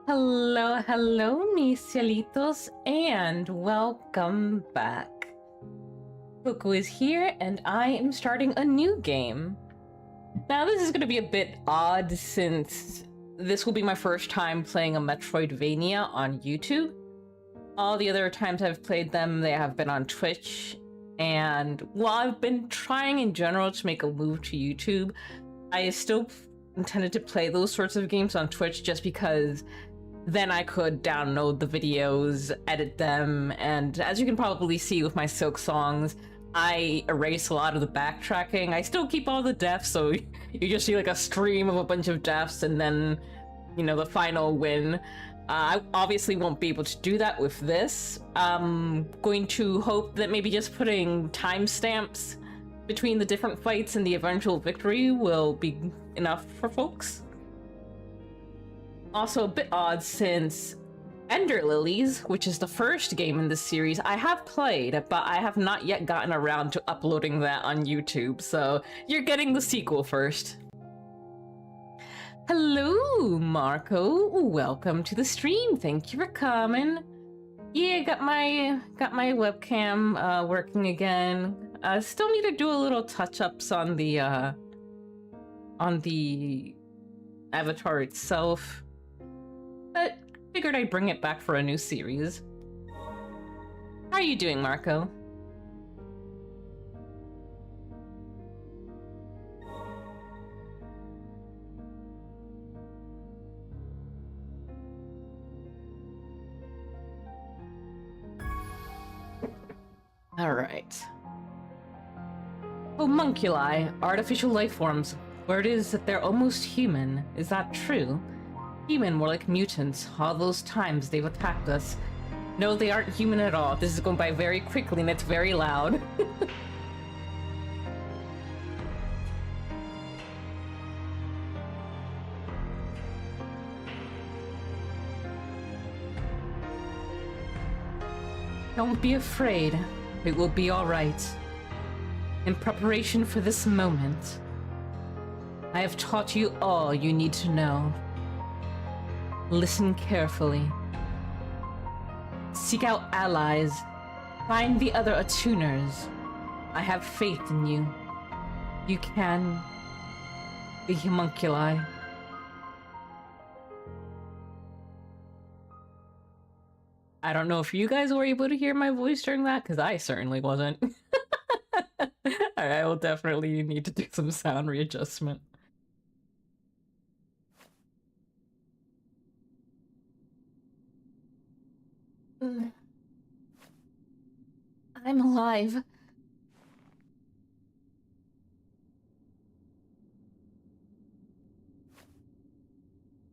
Hello, hello, mis cielitos, and welcome back. Coco is here, and I am starting a new game. Now, this is going to be a bit odd since this will be my first time playing a Metroidvania on YouTube. All the other times I've played them, they have been on Twitch, and while I've been trying in general to make a move to YouTube, I still intended to play those sorts of games on Twitch just because then I could download the videos, edit them, and as you can probably see with my Silk songs, I erase a lot of the backtracking. I still keep all the deaths, so you just see like a stream of a bunch of deaths and then, you know, the final win. I obviously won't be able to do that with this. I'm going to hope that maybe just putting timestamps between the different fights and the eventual victory will be enough for folks. Also a bit odd since Ender Lilies, which is the first game in this series, I have played, but I have not yet gotten around to uploading that on YouTube, so you're getting the sequel first. Hello, Marco. Welcome to the stream. Thank you for coming. Yeah, got my webcam working again. Still need to do a little touch-ups on the avatar itself, but figured I'd bring it back for a new series. How are you doing, Marco? All right. Homunculi, artificial life forms. Word is that they're almost human. Is that true? Human, more like mutants. All those times they've attacked us. No, they aren't human at all. This is going by very quickly and it's very loud. Don't be afraid. It will be all right. In preparation for this moment, I have taught you all you need to know. Listen carefully. Seek out allies. Find the other attuners. I have faith in you. You can be homunculi. I don't know if you guys were able to hear my voice during that, because I certainly wasn't. I will definitely need to do some sound readjustment. I'm alive.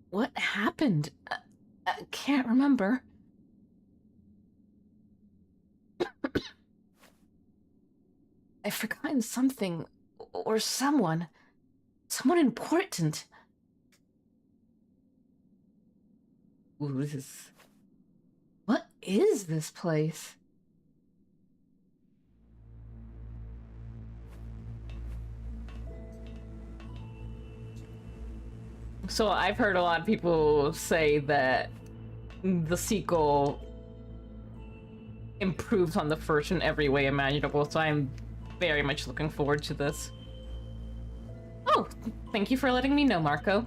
What happened? I can't remember. I've forgotten something or someone. Someone important. Ooh, what is this place? So I've heard a lot of people say that the sequel improves on the first in every way imaginable, so I'm very much looking forward to this. Oh, thank you for letting me know, Marco.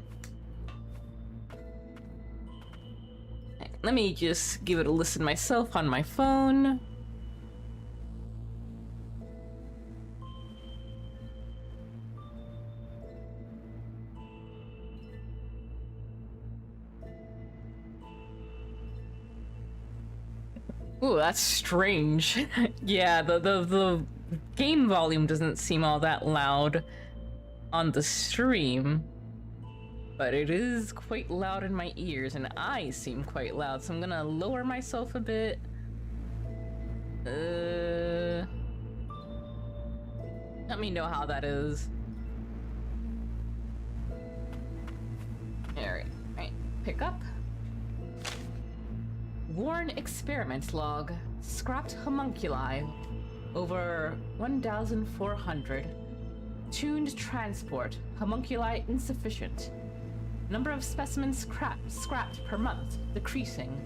Let me just give it a listen myself on my phone. Ooh, that's strange. Yeah, the game volume doesn't seem all that loud on the stream, but it is quite loud in my ears, and I seem quite loud, so I'm gonna lower myself a bit. Let me know how that is. Alright, pick up. Worn experiment log. Scrapped homunculi. Over 1,400. Tuned transport. Homunculi insufficient. Number of specimens scrapped per month decreasing.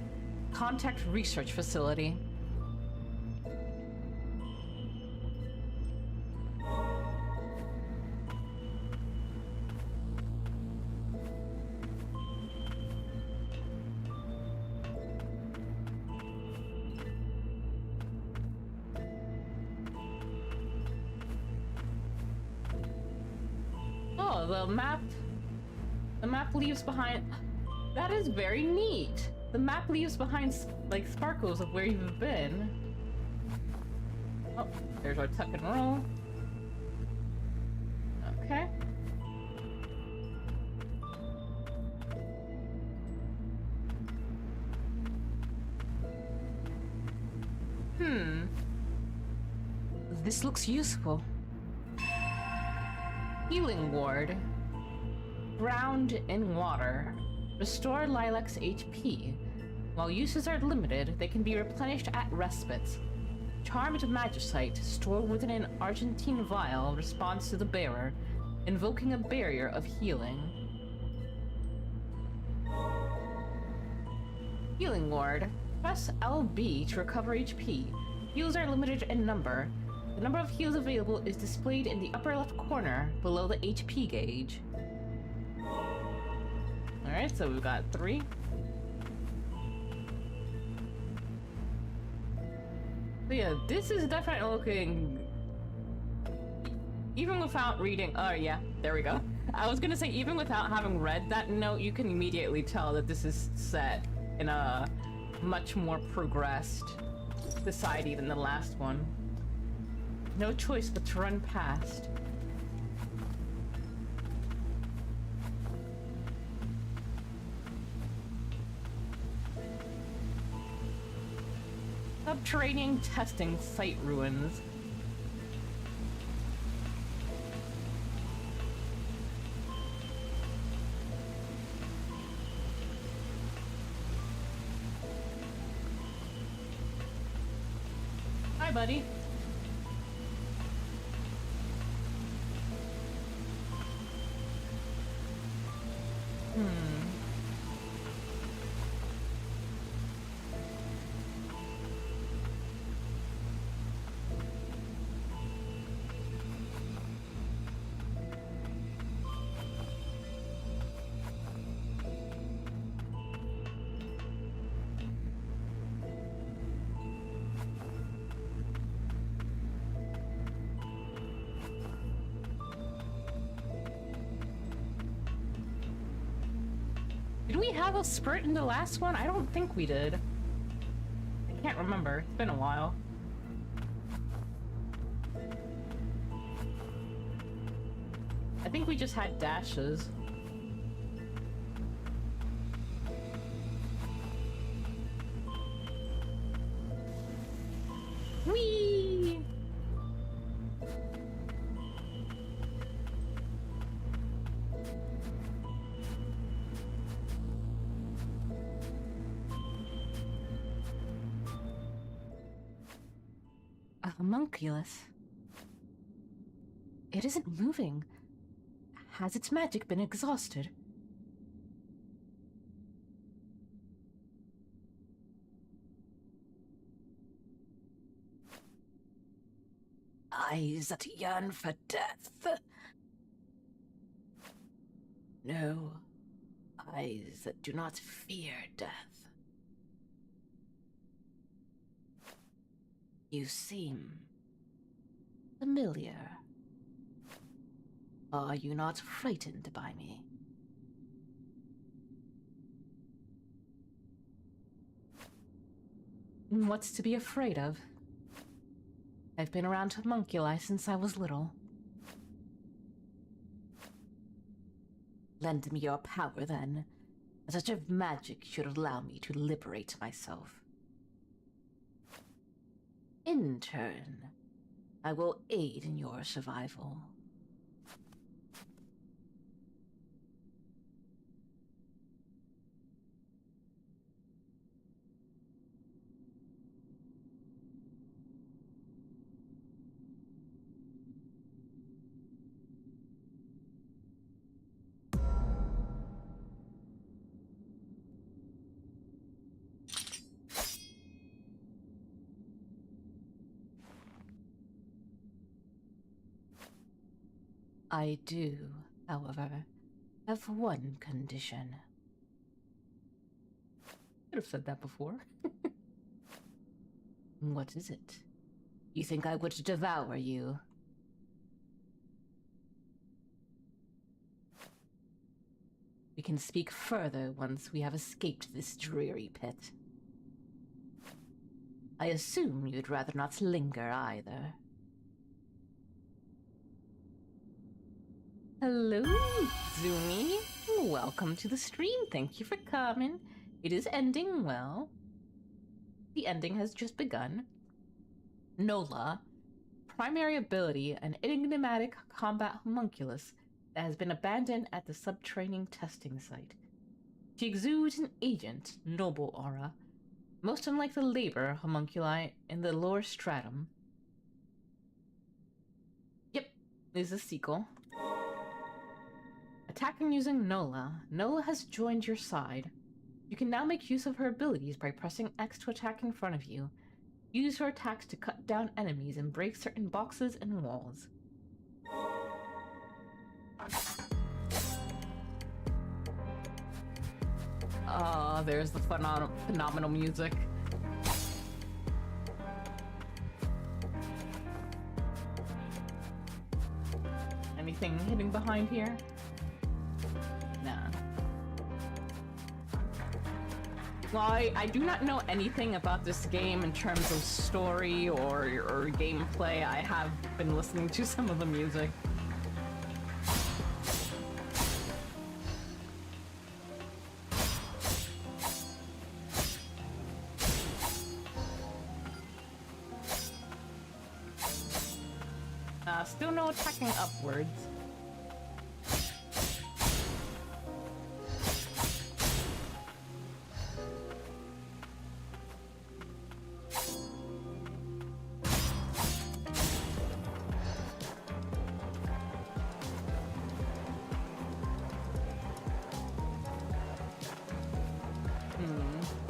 Contact research facility. Oh, the map leaves behind. That is very neat. The map leaves behind like sparkles of where you've been. Oh, there's our tuck and roll. Okay. This looks useful. Healing ward. Drowned in water. Restore Lilac's HP. While uses are limited, they can be replenished at respite. Charmed Magicite, stored within an Argentine vial, responds to the bearer, invoking a barrier of healing. Healing ward. Press LB to recover HP. Heals are limited in number. The number of heals available is displayed in the upper left corner below the HP gauge. Alright, so we've got 3. So yeah, this is definitely looking... Even without reading... Oh yeah, there we go. I was gonna say, even without having read that note, you can immediately tell that this is set in a much more progressed society than the last one. No choice but to run past. Subterranean testing site ruins. Hi, buddy. Did we have a sprint in the last one? I don't think we did. I can't remember. It's been a while. I think we just had dashes. Whee! A homunculus. It isn't moving. Has its magic been exhausted? Eyes that yearn for death. No, eyes that do not fear death. You seem familiar. Are you not frightened by me? What's to be afraid of? I've been around Homunculi since I was little. Lend me your power, then. A touch of magic should allow me to liberate myself. In turn, I will aid in your survival. I do, however, have one condition. Could have said that before. What is it? You think I would devour you? We can speak further once we have escaped this dreary pit. I assume you'd rather not linger either. Hello, Zuni. Welcome to the stream. Thank you for coming. It is ending well. The ending has just begun. Nola, primary ability, an enigmatic combat homunculus that has been abandoned at the subterranean testing site. She exudes an agent, noble aura, most unlike the labor homunculi in the lower stratum. Yep, is a sequel. Attacking using Nola. Nola has joined your side. You can now make use of her abilities by pressing X to attack in front of you. Use her attacks to cut down enemies and break certain boxes and walls. Ah, there's the phenomenal music. Anything hidden behind here? Nah. Well, I do not know anything about this game in terms of story or gameplay. I have been listening to some of the music. Still no attacking upwards.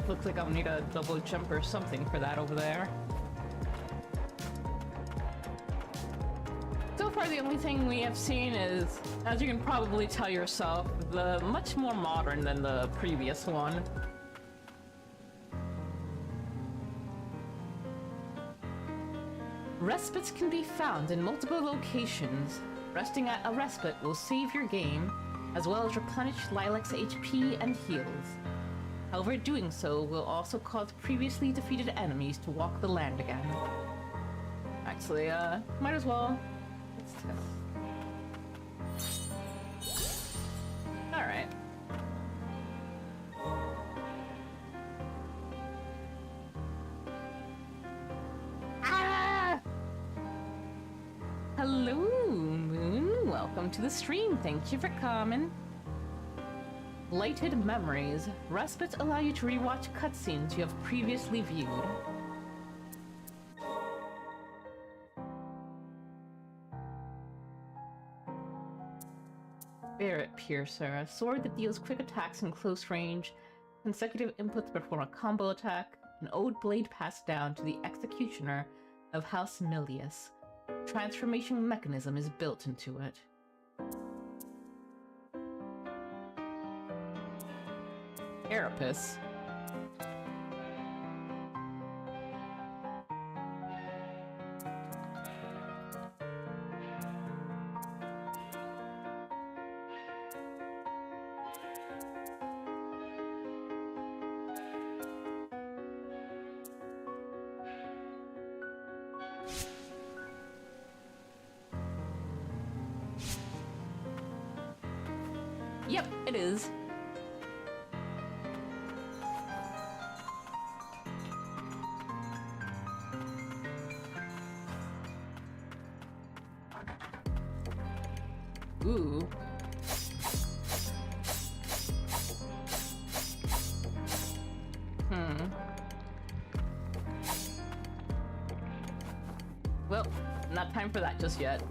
Looks like I'll need a double jump or something for that over there. So far, the only thing we have seen is, as you can probably tell yourself, much more modern than the previous one. Respites can be found in multiple locations. Resting at a respite will save your game, as well as replenish Lilac's HP and heals. However, doing so will also cause previously defeated enemies to walk the land again. Actually, might as well. Let's test. Alright. Ah! Hello, Moon. Welcome to the stream. Thank you for coming. Blighted Memories. Respites allow you to rewatch cutscenes you have previously viewed. Spirit Piercer. A sword that deals quick attacks in close range. Consecutive inputs perform a combo attack. An old blade passed down to the executioner of House Milius. Transformation mechanism is built into it. carapace. Yep, it is. Ooh. Well, not time for that just yet.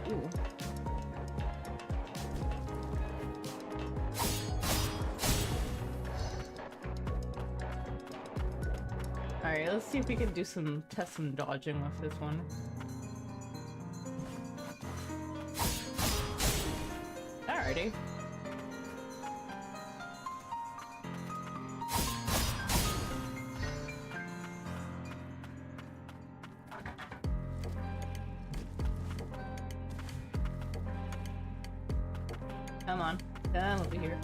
Ooh. Alright, let's see if we can test some dodging with this one. Alrighty. Come on, come over here.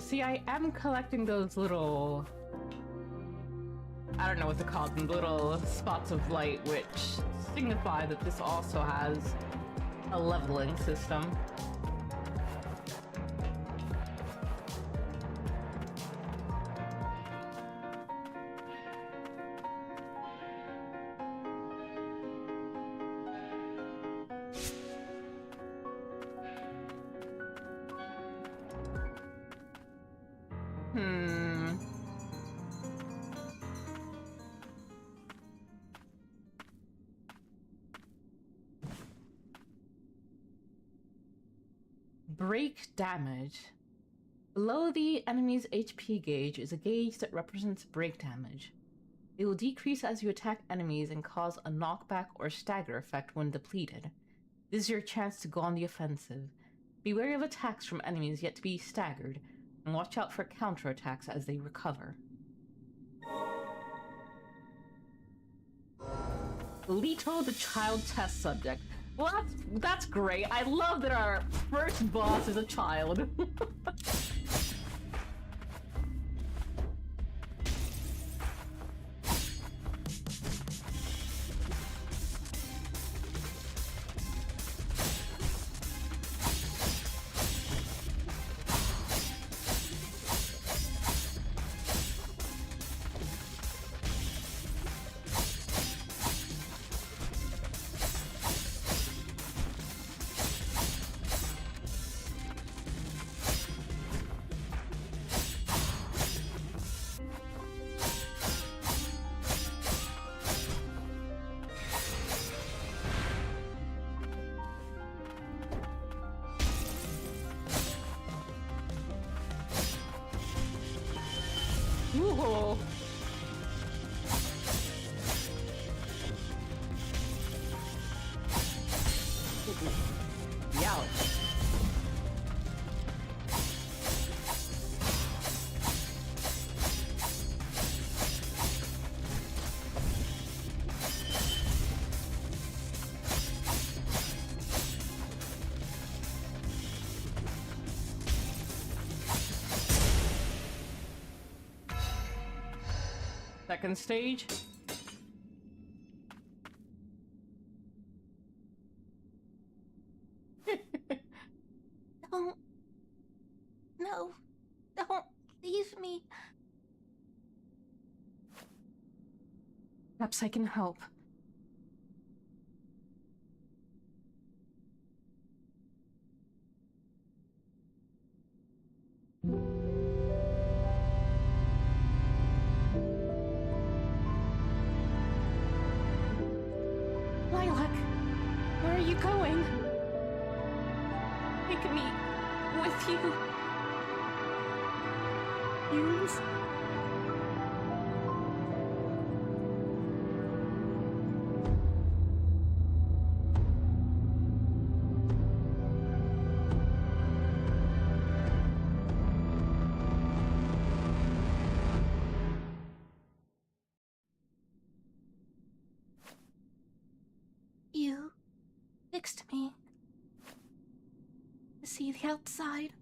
See, I am collecting those little... I don't know what to call them, little spots of light, which signify that this also has a leveling system. Break damage. Below the enemy's HP gauge is a gauge that represents break damage. It will decrease as you attack enemies and cause a knockback or stagger effect when depleted. This is your chance to go on the offensive. Be wary of attacks from enemies yet to be staggered, and watch out for counterattacks as they recover. Lito, the child test subject. Well, that's great. I love that our first boss is a child. Second stage. Don't. No. Don't leave me. Perhaps I can help. Lilac, where are you going? Take me with you. Fumes? You fixed me. To see the outside.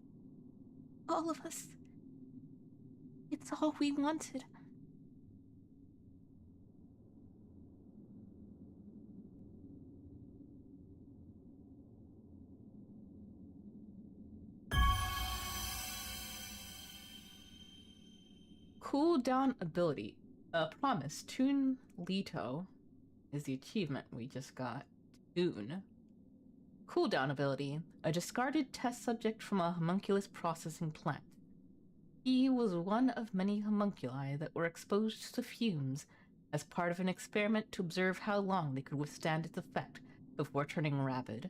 All of us. It's all we wanted. Cooldown ability. Promise. Tune Lito is the achievement we just got. Tune. Cooldown ability. A discarded test subject from a homunculus processing plant. He was one of many homunculi that were exposed to fumes as part of an experiment to observe how long they could withstand its effect before turning rabid.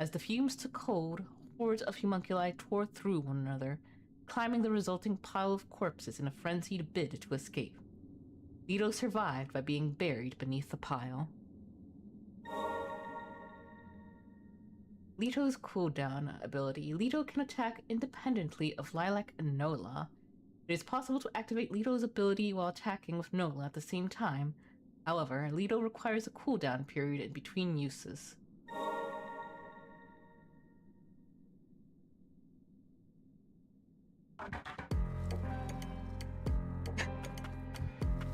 As the fumes took hold, hordes of homunculi tore through one another, climbing the resulting pile of corpses in a frenzied bid to escape. Lito survived by being buried beneath the pile. Lito's cooldown ability. Lito can attack independently of Lilac and Nola. It is possible to activate Lito's ability while attacking with Nola at the same time. However, Lito requires a cooldown period in between uses.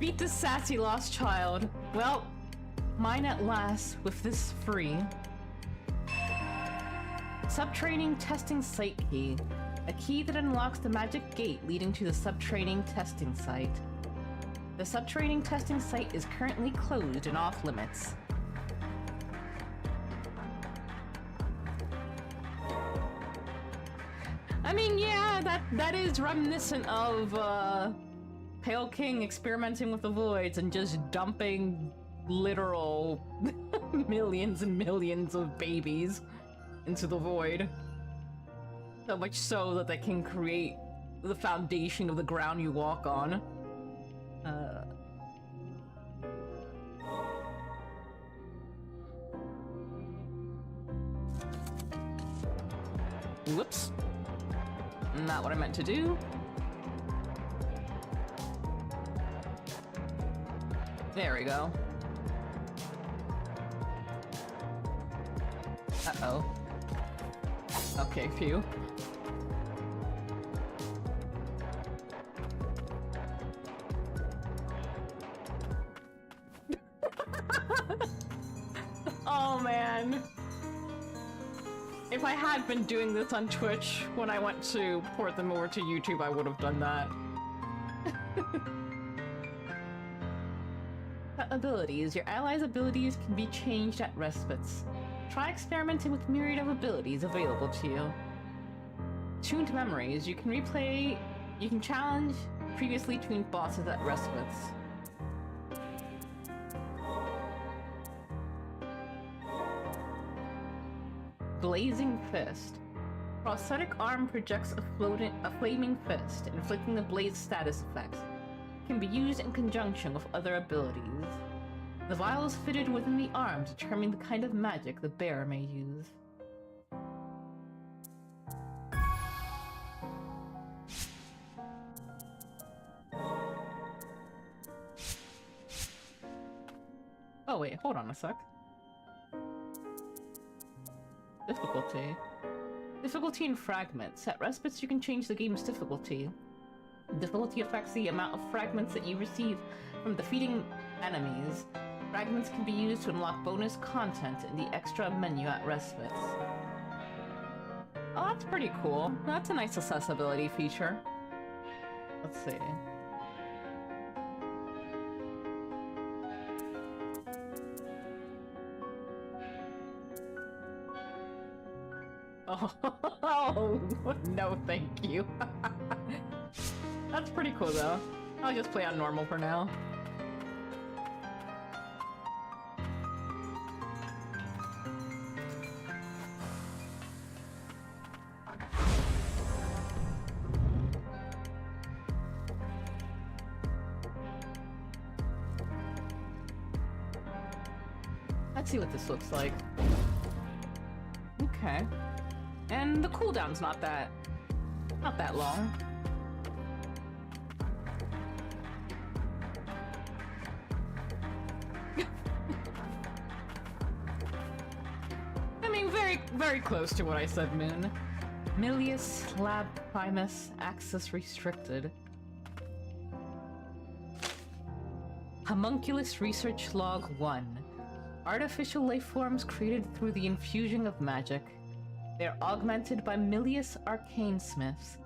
Beat the sassy lost child. Well, mine at last with this free. Subtraining testing site key. A key that unlocks the magic gate leading to the subtraining testing site. The subtraining testing site is currently closed and off limits. I mean, yeah, that is reminiscent of Pale King experimenting with the voids and just dumping literal millions and millions of babies into the void. So much so that they can create the foundation of the ground you walk on. Whoops. Not what I meant to do. There we go. Uh-oh. Okay, phew. Oh man. If I had been doing this on Twitch when I went to port them over to YouTube, I would have done that. Abilities. Your allies' abilities can be changed at respites. Try experimenting with myriad of abilities available to you. Tuned memories. You can challenge previously tuned bosses at respites. Blazing Fist. Prosthetic arm projects a flaming fist, inflicting the blaze status effects. It can be used in conjunction with other abilities. The vials fitted within the arm determine the kind of magic the bearer may use. Oh wait, hold on a sec. Difficulty. Difficulty in fragments. At respites, you can change the game's difficulty. Difficulty affects the amount of fragments that you receive from defeating enemies. Fragments can be used to unlock bonus content in the extra menu at respites. Oh, that's pretty cool. That's a nice accessibility feature. Let's see. Oh, no thank you. That's pretty cool though. I'll just play on normal for now. Let's see what this looks like. Okay. And the cooldown's not that long. I mean, very close to what I said, Moon. Milius Lab Primus Access Restricted. Homunculus Research Log 1. Artificial life forms created through the infusion of magic. They are augmented by Milius arcane smiths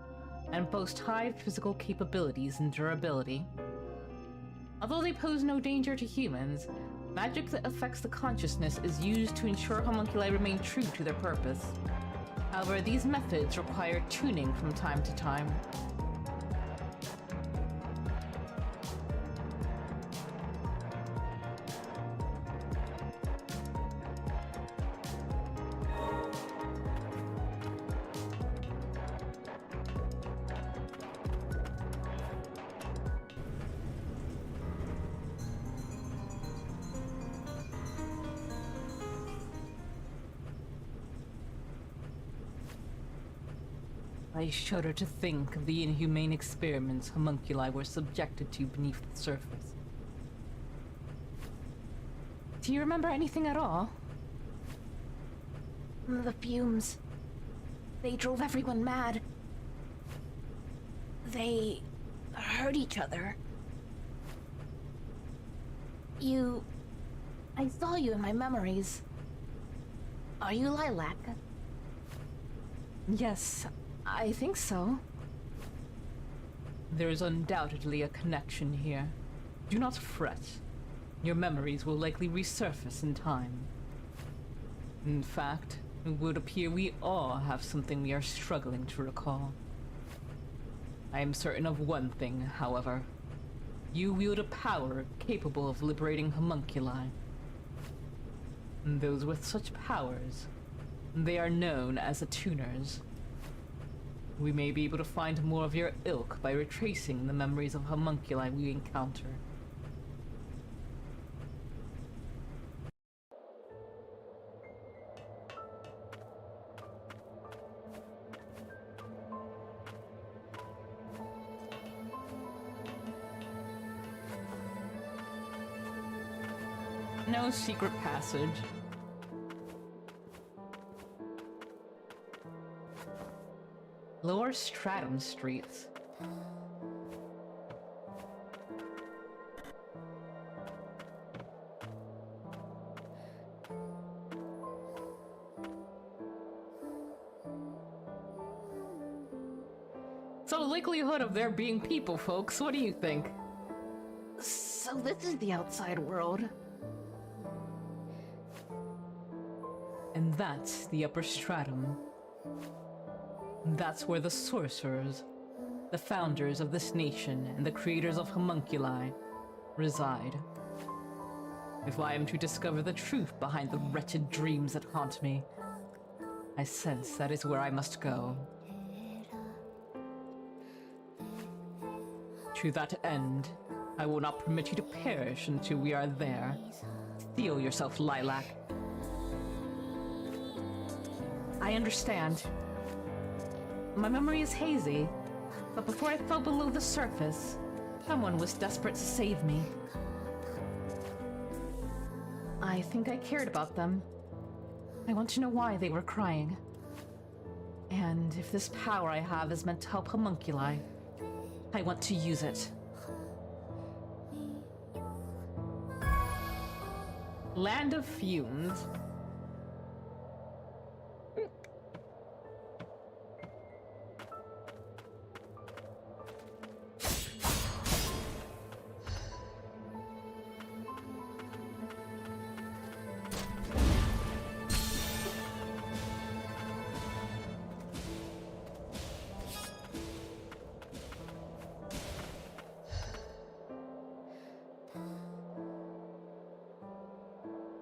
and boast high physical capabilities and durability. Although they pose no danger to humans, magic that affects the consciousness is used to ensure homunculi remain true to their purpose. However, these methods require tuning from time to time. I shudder to think of the inhumane experiments homunculi were subjected to beneath the surface. Do you remember anything at all? The fumes. They drove everyone mad. They hurt each other. I saw you in my memories. Are you Lilac? Yes, I think so. There is undoubtedly a connection here. Do not fret. Your memories will likely resurface in time. In fact, it would appear we all have something we are struggling to recall. I am certain of one thing, however. You wield a power capable of liberating homunculi. And those with such powers, they are known as attuners. We may be able to find more of your ilk by retracing the memories of homunculi we encounter. No secret passage. Lower Stratum Streets. So the likelihood of there being people, folks, what do you think? So this is the outside world. And that's the upper stratum. That's where the sorcerers, the founders of this nation and the creators of homunculi, reside. If I am to discover the truth behind the wretched dreams that haunt me, I sense that is where I must go. To that end, I will not permit you to perish until we are there. Steel yourself, Lilac. I understand. My memory is hazy, but before I fell below the surface, someone was desperate to save me. I think I cared about them. I want to know why they were crying. And if this power I have is meant to help homunculi, I want to use it. Land of Fumes.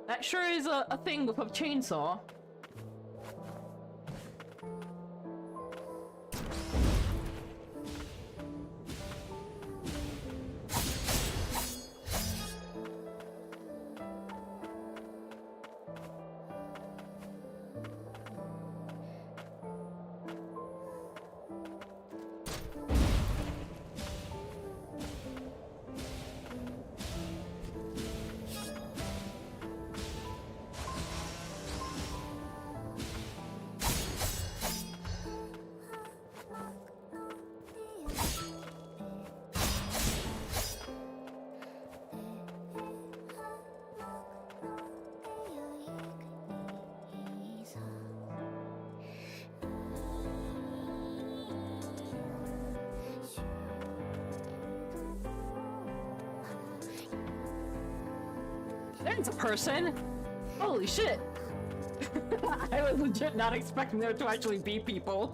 That sure is a thing with a chainsaw. There's a person! Holy shit! I was legit not expecting there to actually be people.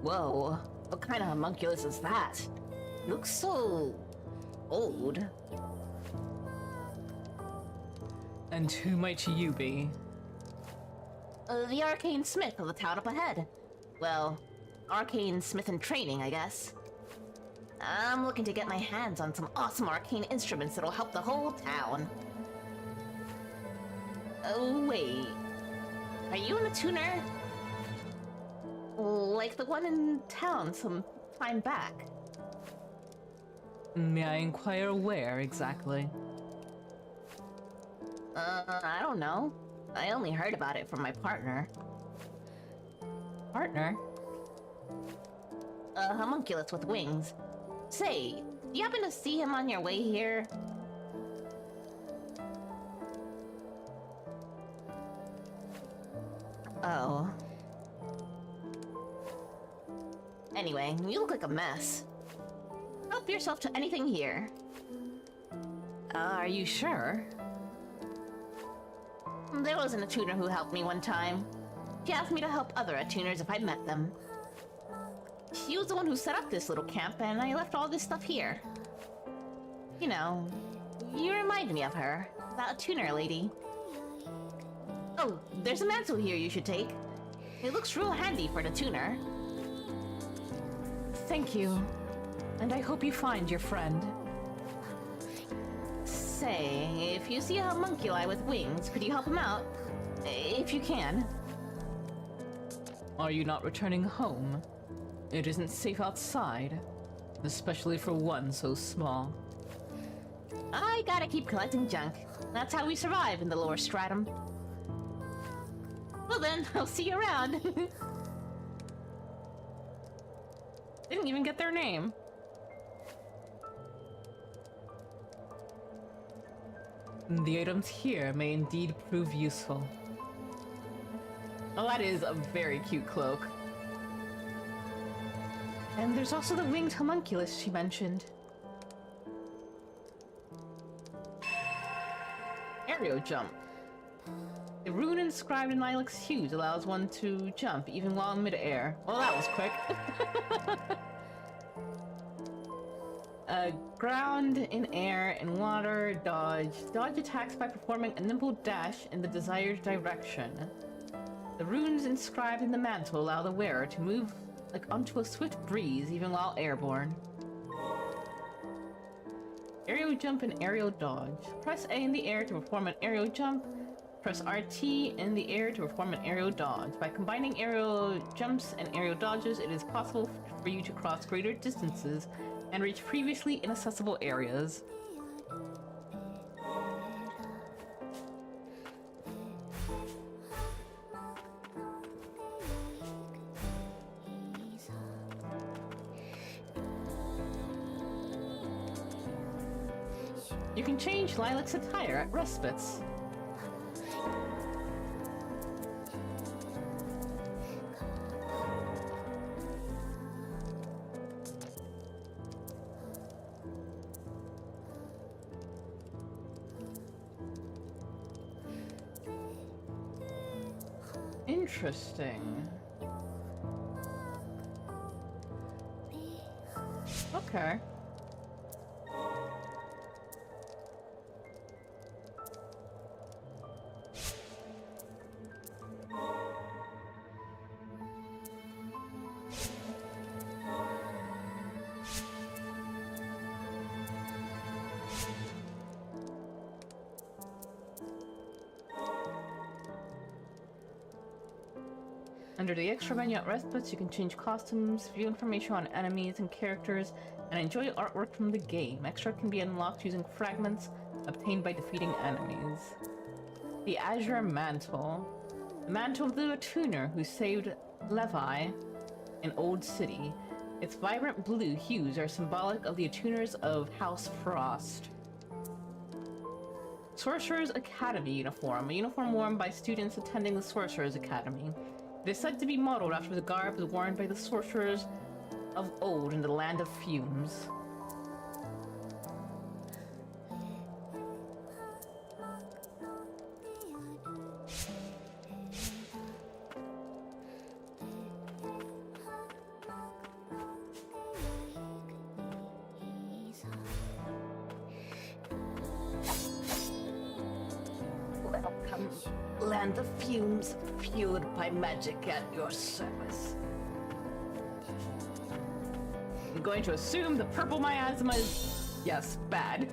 Whoa, what kind of homunculus is that? It looks so... old. And who might you be? The arcane smith of the town up ahead. Well, arcane smith in training, I guess. I'm looking to get my hands on some awesome arcane instruments that'll help the whole town. Oh, wait. Are you in a tuner? Like the one in town some time back. May I inquire where exactly? I don't know. I only heard about it from my partner. Partner? A homunculus with wings. Say, do you happen to see him on your way here? Oh. Anyway, you look like a mess. Help yourself to anything here. Are you sure? There wasn't a tuner who helped me one time. She asked me to help other attuners if I met them. She was the one who set up this little camp, and I left all this stuff here. You know, you remind me of her. That tuner lady. Oh, there's a mantle here you should take. It looks real handy for the tuner. Thank you. And I hope you find your friend. Say, if you see a homunculi with wings, could you help him out? If you can. Are you not returning home? It isn't safe outside, especially for one so small. I gotta keep collecting junk. That's how we survive in the lower stratum. Well then, I'll see you around. Didn't even get their name. The items here may indeed prove useful. Oh, that is a very cute cloak. And there's also the winged homunculus she mentioned. Aerial jump. The rune inscribed in lilac hues allows one to jump even while in mid-air. Well, that was quick. Ground, in air, in water, dodge. Dodge attacks by performing a nimble dash in the desired direction. The runes inscribed in the mantle allow the wearer to move like onto a swift breeze even while airborne. Aerial jump and aerial dodge. Press A in the air to perform an aerial jump. Press RT in the air to perform an aerial dodge. By combining aerial jumps and aerial dodges, it is possible for you to cross greater distances and reach previously inaccessible areas. You can change Lilac's attire at respites. Interesting. Okay. Under the extra menu at respites, you can change costumes, view information on enemies and characters, and enjoy artwork from the game. Extra can be unlocked using fragments obtained by defeating enemies. The Azure Mantle. The mantle of the tuner who saved Levi in Old City. Its vibrant blue hues are symbolic of the attuners of House Frost. Sorcerer's Academy uniform. A uniform worn by students attending the Sorcerer's Academy. It is said to be modeled after the garb worn by the sorcerers of old in the land of fumes. Welcome, land of fumes, fueled by magic at your service. I'm going to assume the purple miasma is, yes, bad.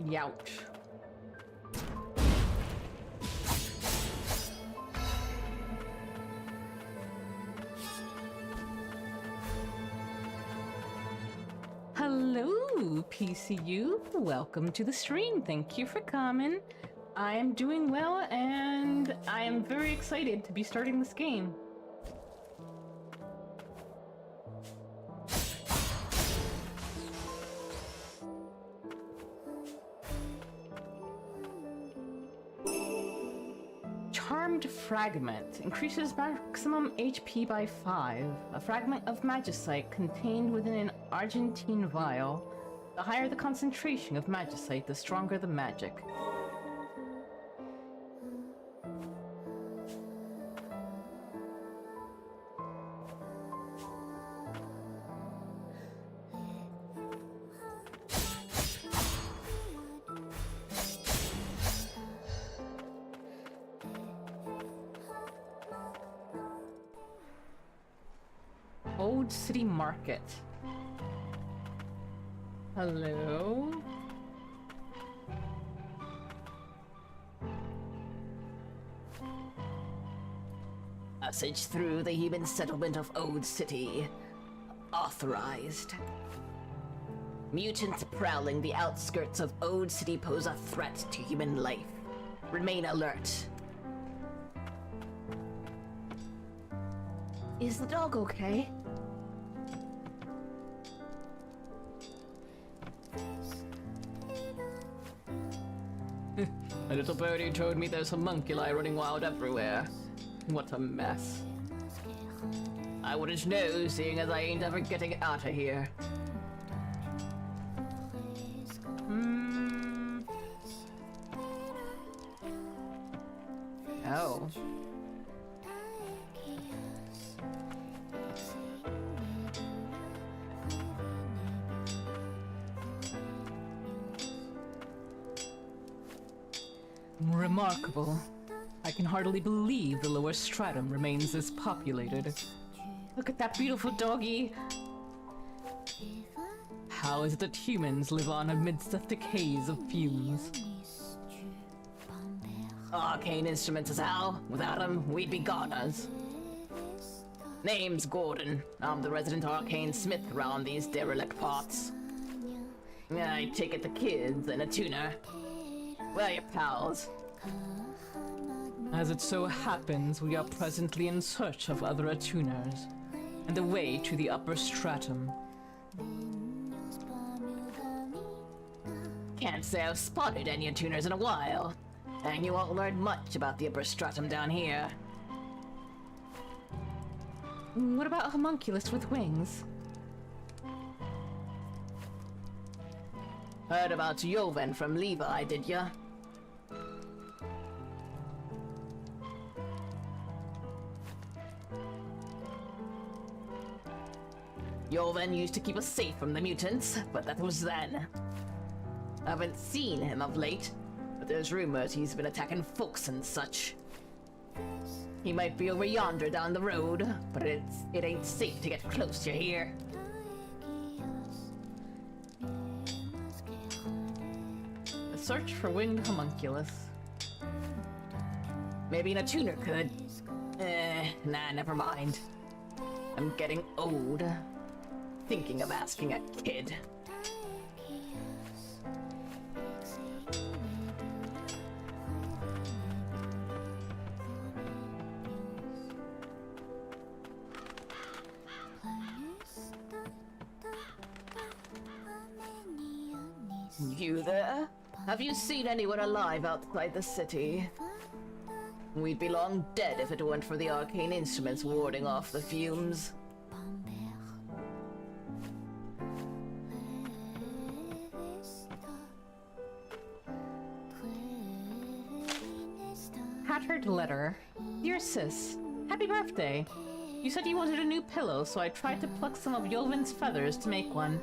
Youch. Hello, PCU. Welcome to the stream. Thank you for coming. I am doing well, and I am very excited to be starting this game. Charmed Fragment increases maximum HP by 5. A fragment of magicite contained within an Argentine vial. The higher the concentration of magicite, the stronger the magic. Old City Market. Hello? Passage through the human settlement of Old City. Authorized. Mutants prowling the outskirts of Old City pose a threat to human life. Remain alert. Is the dog okay? A little birdie told me there's homunculi running wild everywhere. What a mess. I wouldn't know, seeing as I ain't ever getting out of here. Oh. Remarkable. I can hardly believe the lower stratum remains this populated. Look at that beautiful doggy! How is it that humans live on amidst the thick haze of fumes? Arcane instruments is how. Without them, we'd be goners. Name's Gordon. I'm the resident arcane smith around these derelict parts. I take it the kids and a tuner. Where are your pals? As it so happens, we are presently in search of other attuners, and the way to the upper stratum. Can't say I've spotted any attuners in a while, and you won't learn much about the upper stratum down here. What about a homunculus with wings? Heard about Yolvan from Levi, did ya? Yolvan used to keep us safe from the mutants, but that was then. I haven't seen him of late, but there's rumors he's been attacking folks and such. He might be over yonder down the road, but it ain't safe to get close to here. A search for winged homunculus. Maybe a tuner could. Nah, never mind. I'm getting old. Thinking of asking a kid. You there? Have you seen anyone alive outside the city? We'd be long dead if it weren't for the arcane instruments warding off the fumes. Tattered letter. Dear sis, happy birthday. You said you wanted a new pillow, so I tried to pluck some of Yolvan's feathers to make one.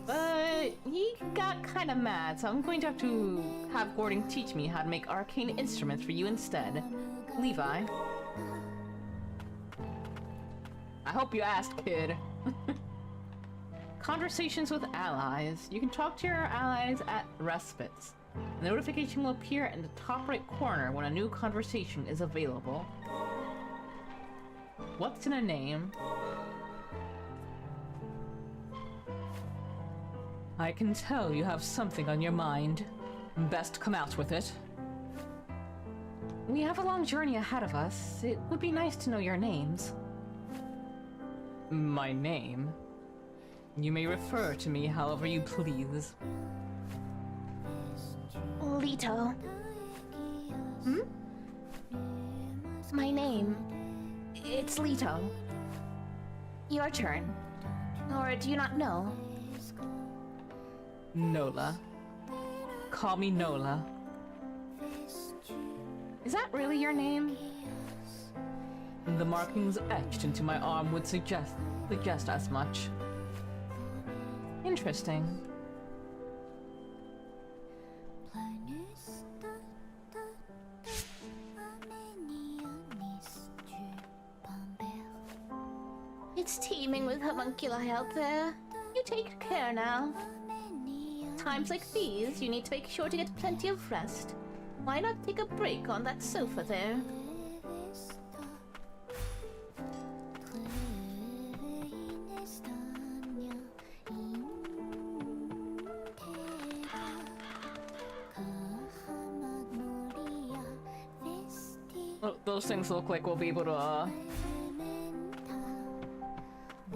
But he got kinda mad, so I'm going to have Gordon teach me how to make arcane instruments for you instead. Levi. I hope you asked, kid. Conversations with allies. You can talk to your allies at respites. A notification will appear in the top right corner when a new conversation is available. What's in a name? I can tell you have something on your mind. Best come out with it. We have a long journey ahead of us. It would be nice to know your names. My name? You may refer to me however you please. Lito. My name. It's Lito. Your turn. Or do you not know? Nola. Call me Nola. Is that really your name? The markings etched into my arm would suggest as much. Interesting. It's teeming with homunculi out there. You take care now. Times like these, you need to make sure to get plenty of rest. Why not take a break on that sofa there? Oh, those things look like we'll be able to,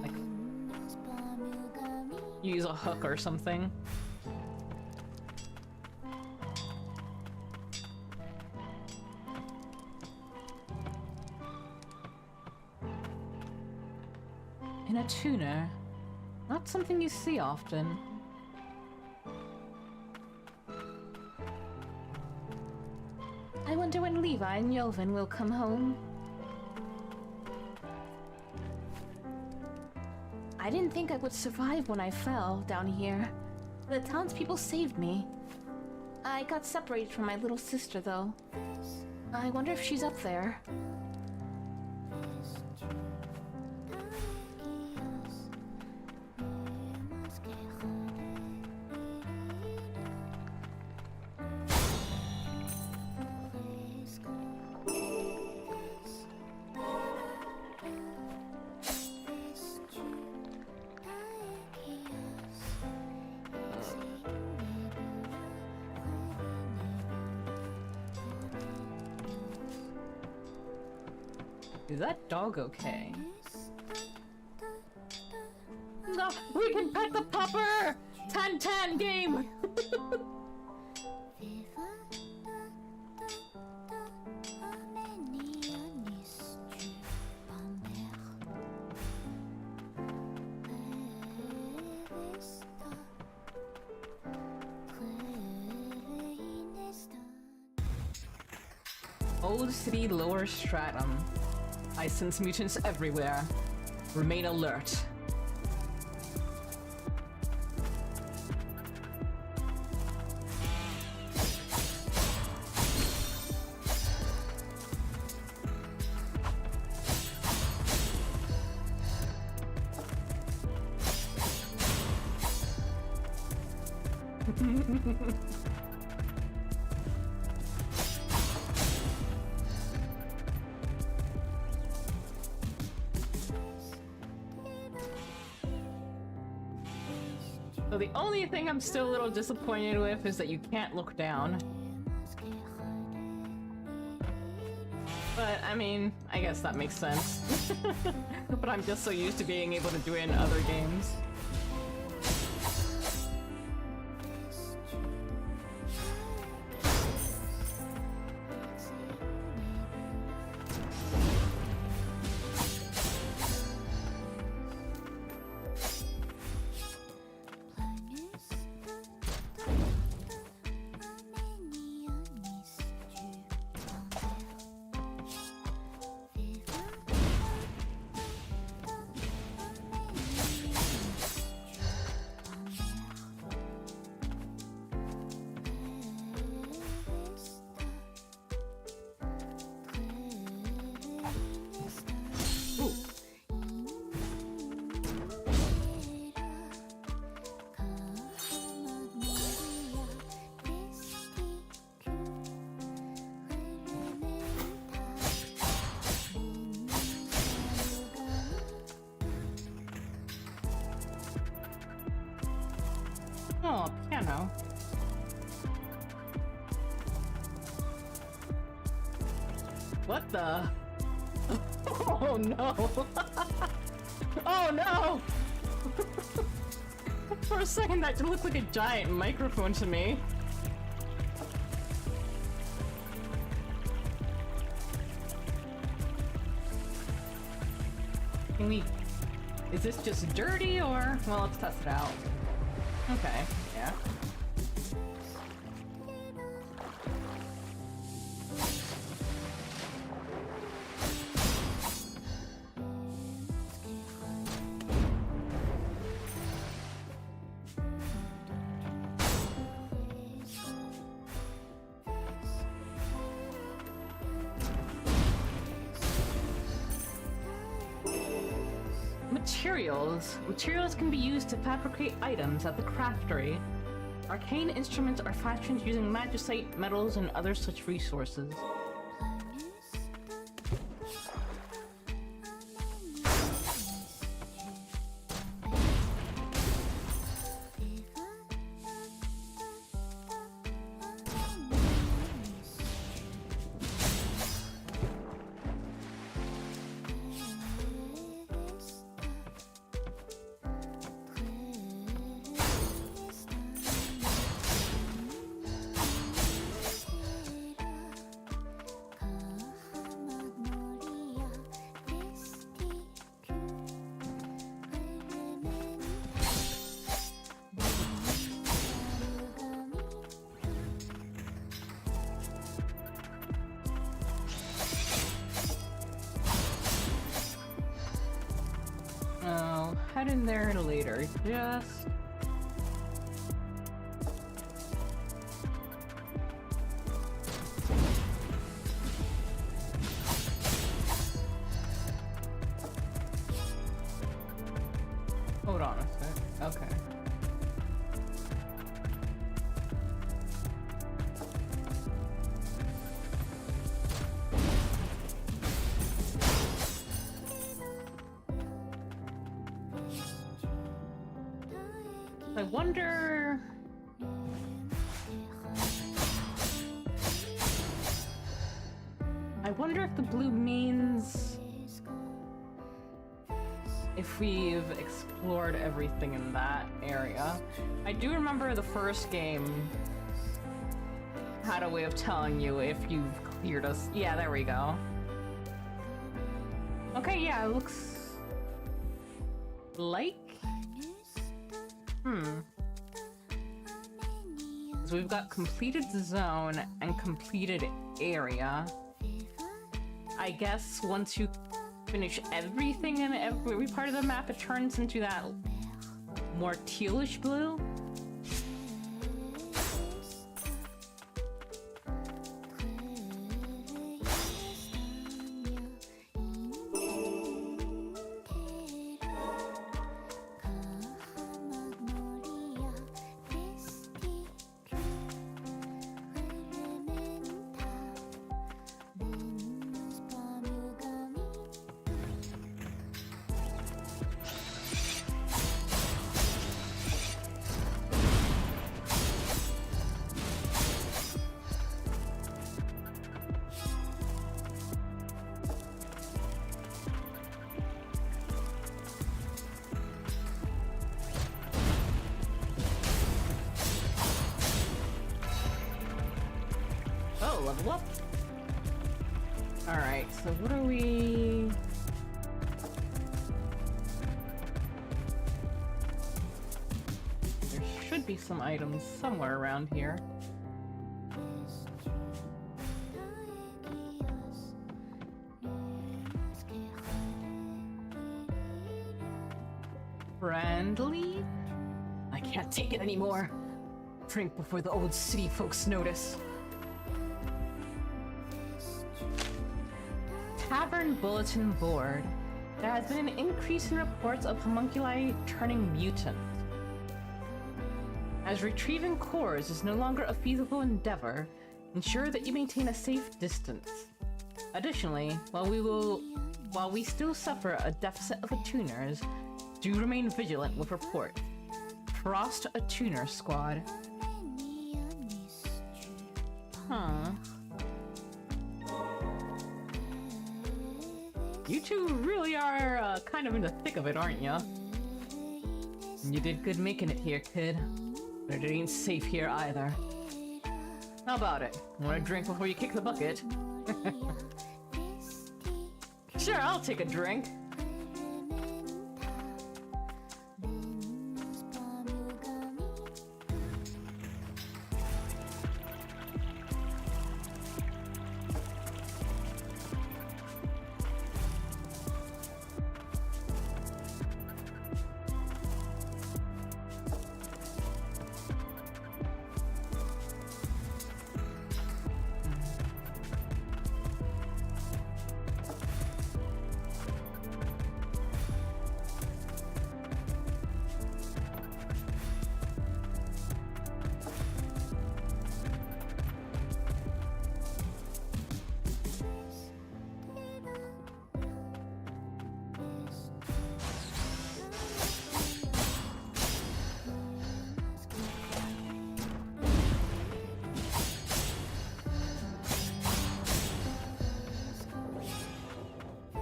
like, use a hook or something. In a tuner. Not something you see often. I wonder when Levi and Yolvan will come home. I didn't think I would survive when I fell down here. The townspeople saved me. I got separated from my little sister, though. I wonder if she's up there. Is that dog okay? No, we can pet the pupper! 10-10 game! Old City Lower Stratum. I sense mutants everywhere. Remain alert. So the only thing I'm still a little disappointed with is that you can't look down. But, I mean, I guess that makes sense. But I'm just so used to being able to do it in other games. Oh, piano. What the? Oh no! Oh no! For a second that looked like a giant microphone to me. Can we... Is this just dirty or... Well, let's test it out. Okay, yeah. Materials can be used to fabricate items at the craftery. Arcane instruments are fashioned using magicite, metals, and other such resources. Head in there later, just... Hold on a sec, okay. I wonder... I wonder if the blue means if we've explored everything in that area. I do remember the first game had a way of telling you if you've cleared us. Yeah, there we go. Okay, yeah, it looks like... So we've got completed zone and completed area. I guess once you finish everything in every part of the map, it turns into that more tealish blue. Level up. Alright, so what are we... There should be some items somewhere around here. Friendly? I can't take it anymore. Drink before the old city folks notice. Tavern Bulletin Board. There has been an increase in reports of homunculi turning mutant. As retrieving cores is no longer a feasible endeavor, ensure that you maintain a safe distance. Additionally, while we still suffer a deficit of attuners, do remain vigilant with report. Frost Attuner Squad. Huh. You two really are kind of in the thick of it, aren't ya? You did good making it here, kid. But it ain't safe here either. How about it? Want a drink before you kick the bucket? Sure, I'll take a drink.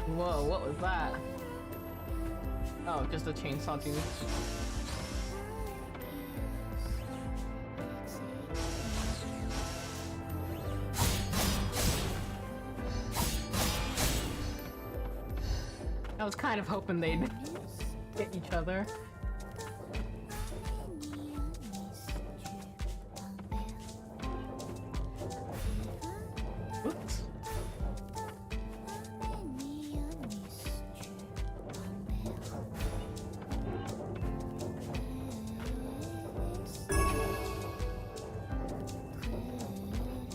Whoa, what was that? Oh, just a chainsaw dude. I was kind of hoping they'd hit each other. Oops.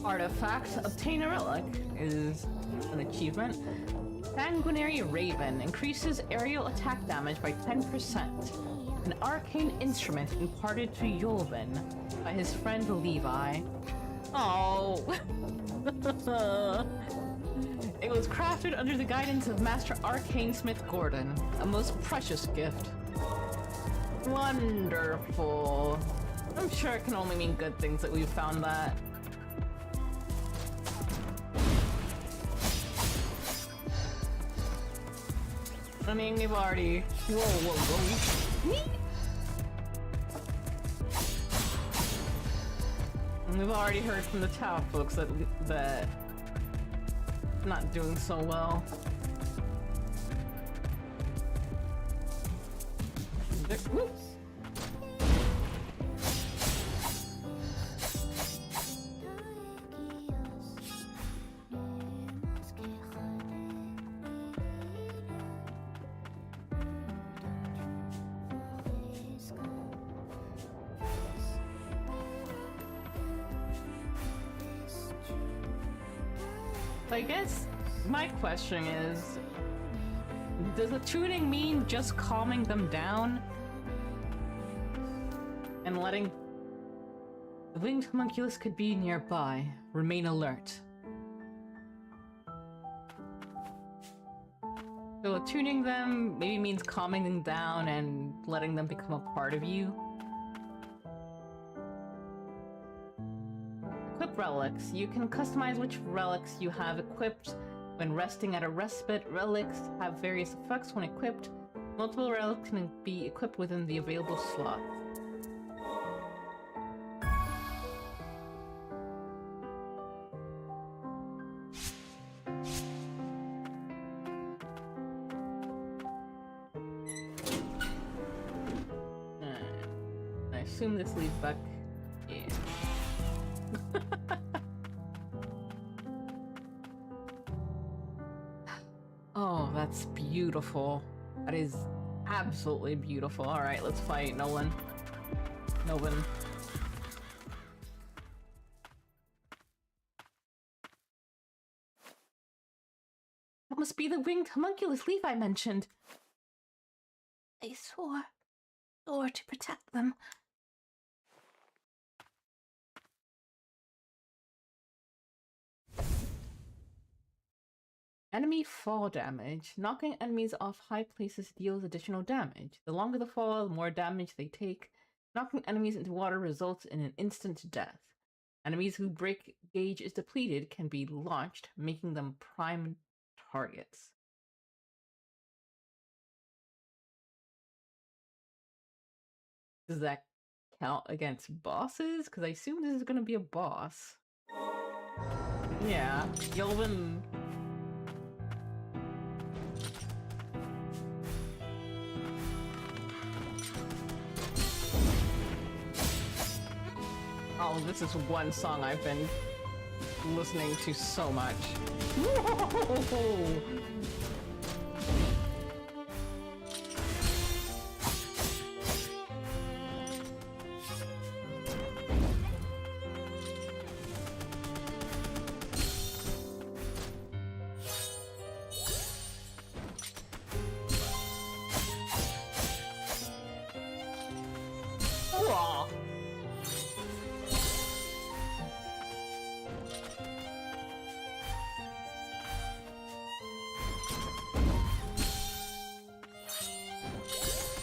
Artifact. Obtain a relic is an achievement. Sanguinary Raven increases aerial attack damage by 10%. An arcane instrument imparted to Yolvan by his friend Levi. Oh. It was crafted under the guidance of Master Arcane Smith Gordon, a most precious gift. Wonderful. I'm sure it can only mean good things that we've found that. I mean, we've already... Whoa. We've already heard from the town folks that not doing so well. Whoops. I guess my question is, does the tuning mean just calming them down and letting the winged homunculus could be nearby? Remain alert. So tuning them maybe means calming them down and letting them become a part of you. Equip relics. You can customize which relics you have equipped when resting at a respite. Relics have various effects when equipped. Multiple relics can be equipped within the available slot. I assume this leads back. Yeah. Oh, that's beautiful. That is absolutely beautiful. Alright, let's fight Nolan. Nolan. That must be the winged homunculus leaf I mentioned. They swore to protect them. Enemy fall damage. Knocking enemies off high places deals additional damage. The longer the fall, the more damage they take. Knocking enemies into water results in an instant death. Enemies whose break gauge is depleted can be launched, making them prime targets. Does that count against bosses? Because I assume this is going to be a boss. Yeah, Yolvan... Oh, this is one song I've been listening to so much. Whoa! Whoa!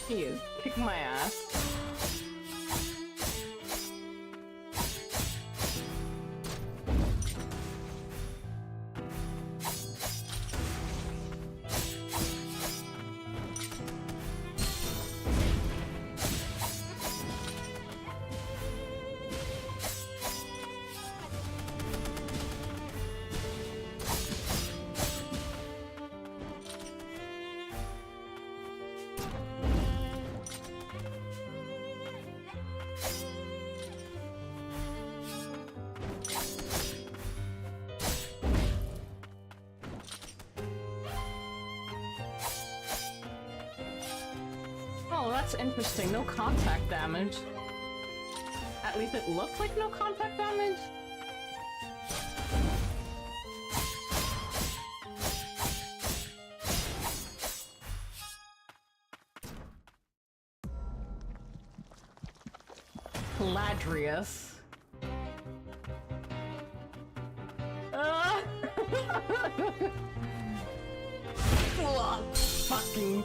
He is kicking my ass. Oh, that's interesting. No contact damage. At least it looks like no contact damage. Ladrius. Fucking.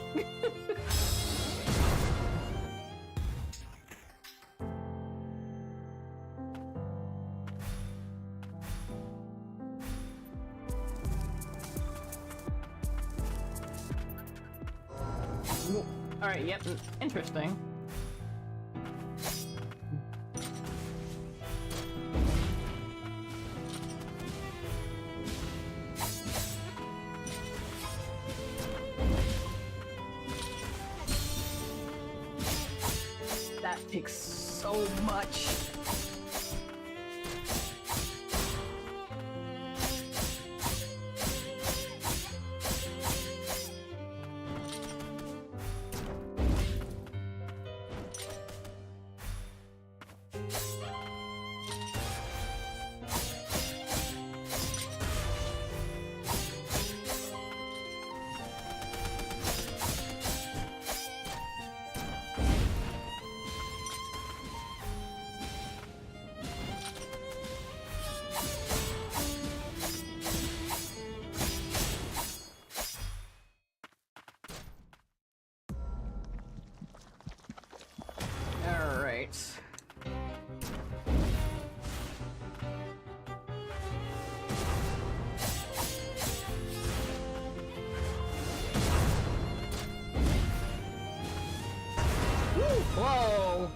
Alright, yep, interesting. That takes so much. Whoa!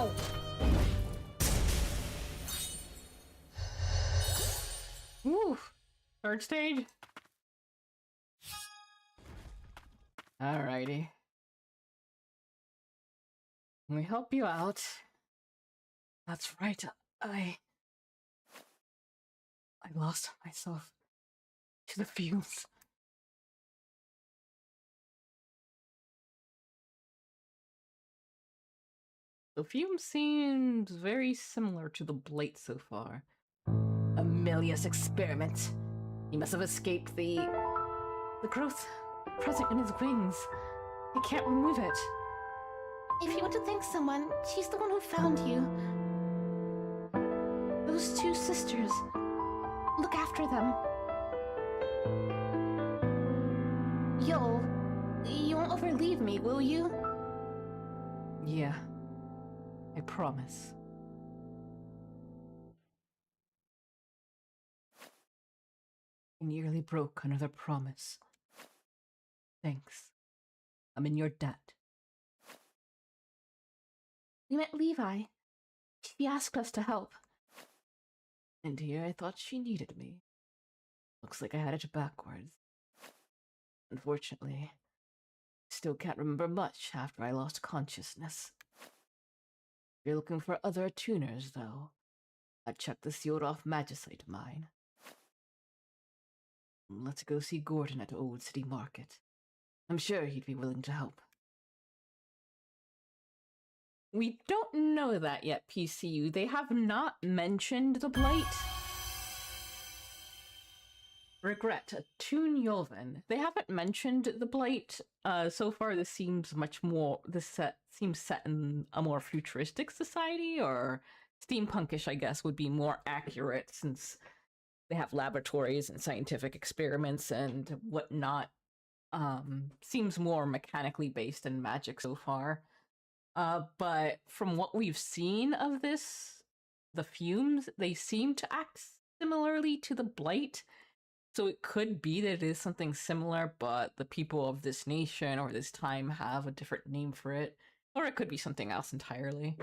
Oh. Woo! Third stage? Alrighty. Let me help you out. That's right, I lost myself to the fumes. The fume seems very similar to the blight so far. Amelia's experiment. He must have escaped the growth present in his wings. He can't remove it. If you want to thank someone, she's the one who found you. Those two sisters. Look after them. Yol, you won't ever leave me, will you? Yeah, I promise. I nearly broke another promise. Thanks. I'm in your debt. We met Levi. She asked us to help. And here I thought she needed me. Looks like I had it backwards. Unfortunately, I still can't remember much after I lost consciousness. If you're looking for other attuners, though, I'd check the sealed-off magicite of mine. Let's go see Gordon at Old City Market. I'm sure he'd be willing to help. We don't know that yet, PCU. They have not mentioned the Blight. Regret, Attune Yolvan. They haven't mentioned the Blight. So far, this seems much more. Seems set in a more futuristic society, or steampunkish, I guess, would be more accurate since they have laboratories and scientific experiments and whatnot. Seems more mechanically based in magic so far. But from what we've seen of this, the fumes, they seem to act similarly to the Blight. So it could be that it is something similar, but the people of this nation or this time have a different name for it. Or it could be something else entirely.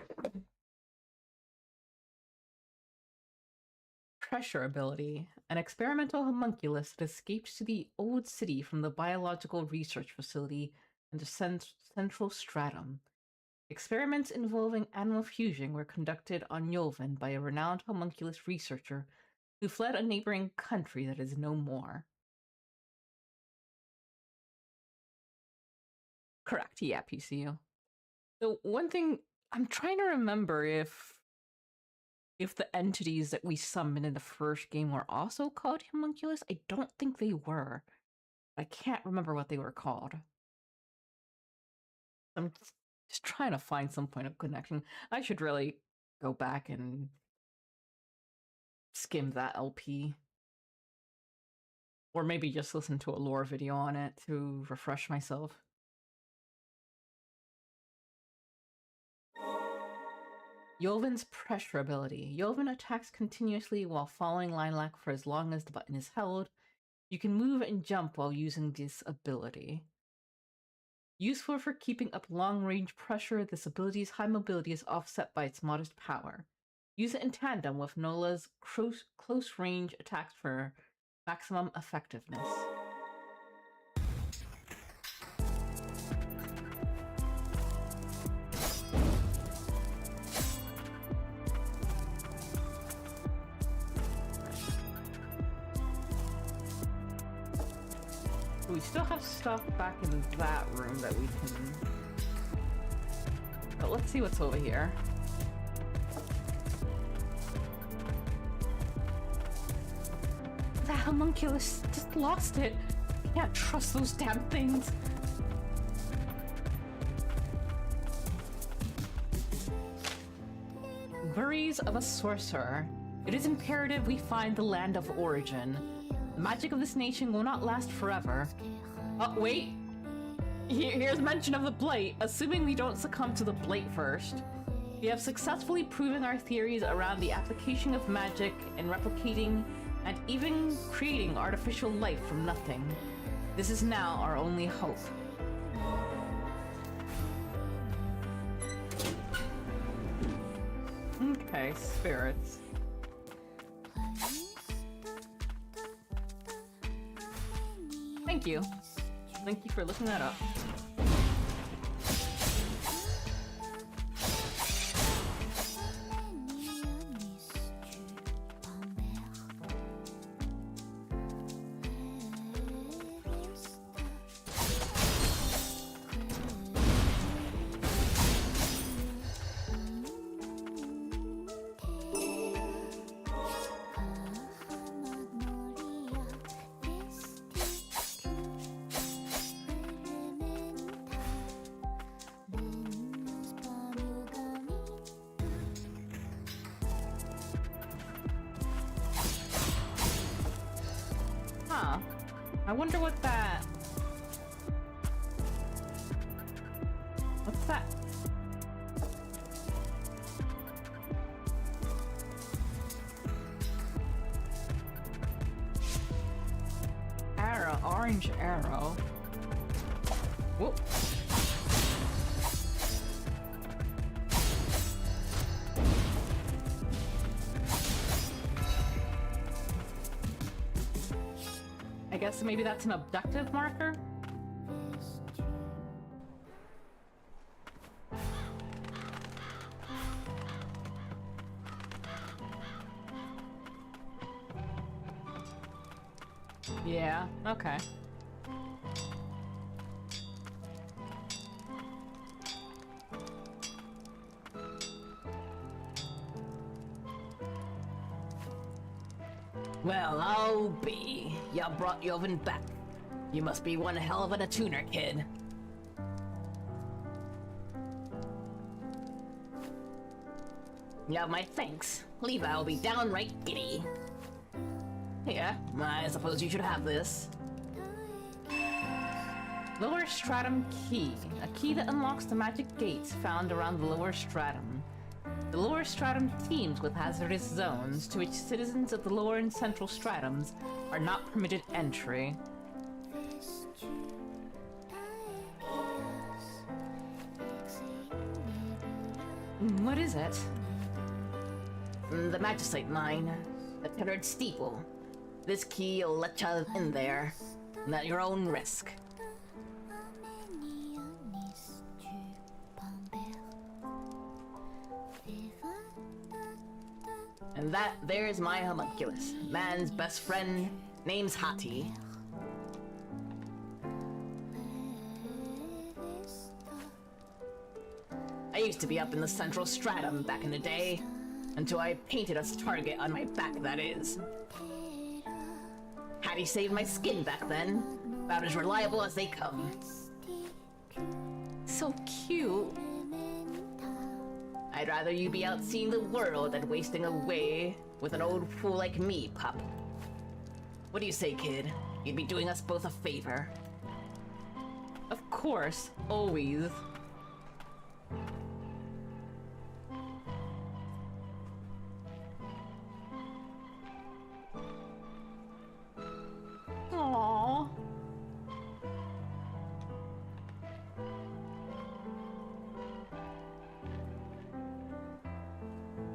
Pressure ability. An experimental homunculus that escaped to the old city from the biological research facility in the central stratum. Experiments involving animal fusion were conducted on Yolvan by a renowned homunculus researcher who fled a neighboring country that is no more. Correct, yeah, PCU. So one thing, I'm trying to remember if the entities that we summoned in the first game were also called homunculus. I don't think they were. I can't remember what they were called. I'm just trying to find some point of connection. I should really go back and skim that LP. Or maybe just listen to a lore video on it to refresh myself. Yolvan's pressure ability. Yolvan attacks continuously while following line lock for as long as the button is held. You can move and jump while using this ability. Useful for keeping up long-range pressure, this ability's high mobility is offset by its modest power. Use it in tandem with Nola's close-range attacks for maximum effectiveness. We still have stuff back in that room that we can... But let's see what's over here. That homunculus just lost it. Can't trust those damn things. Worries of a sorcerer. It is imperative we find the land of origin. The magic of this nation will not last forever. Oh, wait. Here's mention of the blight, assuming we don't succumb to the blight first. We have successfully proven our theories around the application of magic in replicating and even creating artificial life from nothing. This is now our only hope. Okay, spirits. Thank you. Thank you for looking that up. I wonder what that... What's that? Arrow, orange arrow. Whoop. I guess maybe that's an objective marker? Yeah, okay. Well, I'll be. You brought Yolvan back. You must be one hell of a tuner, kid. You have my thanks. Levi will be downright giddy. Here, I suppose you should have this. Lower stratum key. A key that unlocks the magic gates found around the lower stratum. The lower stratum teems with hazardous zones to which citizens of the lower and central stratums are not permitted entry. What is it? The Magicite mine. The tethered steeple. This key will let you in there. And at your own risk. And there's my homunculus. Man's best friend. Name's Hati. I used to be up in the central stratum back in the day. Until I painted a target on my back, that is. Hattie saved my skin back then. About as reliable as they come. So cute. I'd rather you be out seeing the world than wasting away with an old fool like me, pup. What do you say, kid? You'd be doing us both a favor. Of course, always. Aww.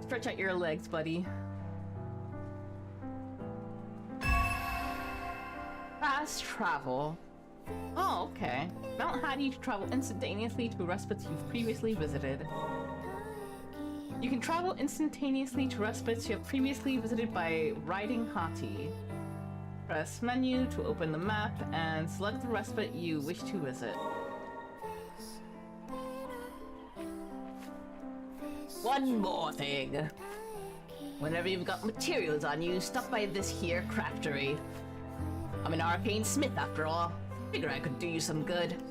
Stretch out your legs, buddy. Fast travel. Oh, okay. Mount Hattie to travel instantaneously to respites you've previously visited. You can travel instantaneously to respites you have previously visited by riding Hattie. Press menu to open the map and select the respite you wish to visit. One more thing. Whenever you've got materials on you, stop by this here craftery. I'm an arcane smith after all. Figure I could do you some good.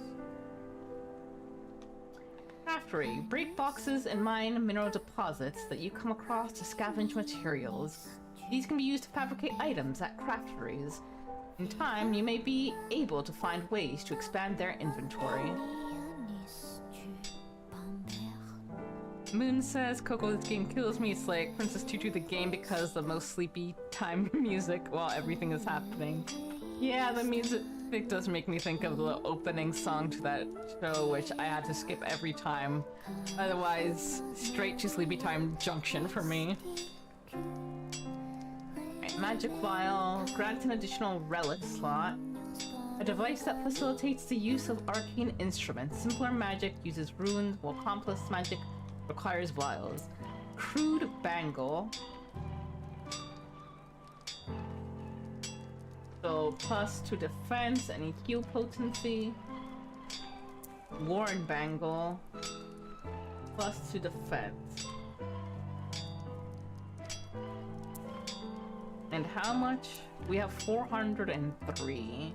Craftery. Break boxes and mine mineral deposits that you come across to scavenge materials. These can be used to fabricate items at crafteries. In time, you may be able to find ways to expand their inventory. Moon says, Coco, this game kills me. It's like Princess Tutu the game because the most sleepy time music while everything is happening. Yeah, the music does make me think of the opening song to that show, which I had to skip every time. Otherwise, straight to sleepy time junction for me. Right, magic vial grants an additional relic slot. A device that facilitates the use of arcane instruments. Simpler magic uses runes, while complex magic requires vials. Crude bangle. So plus to defense, any heal potency. Worn bangle. Plus to defense. And how much? We have 403.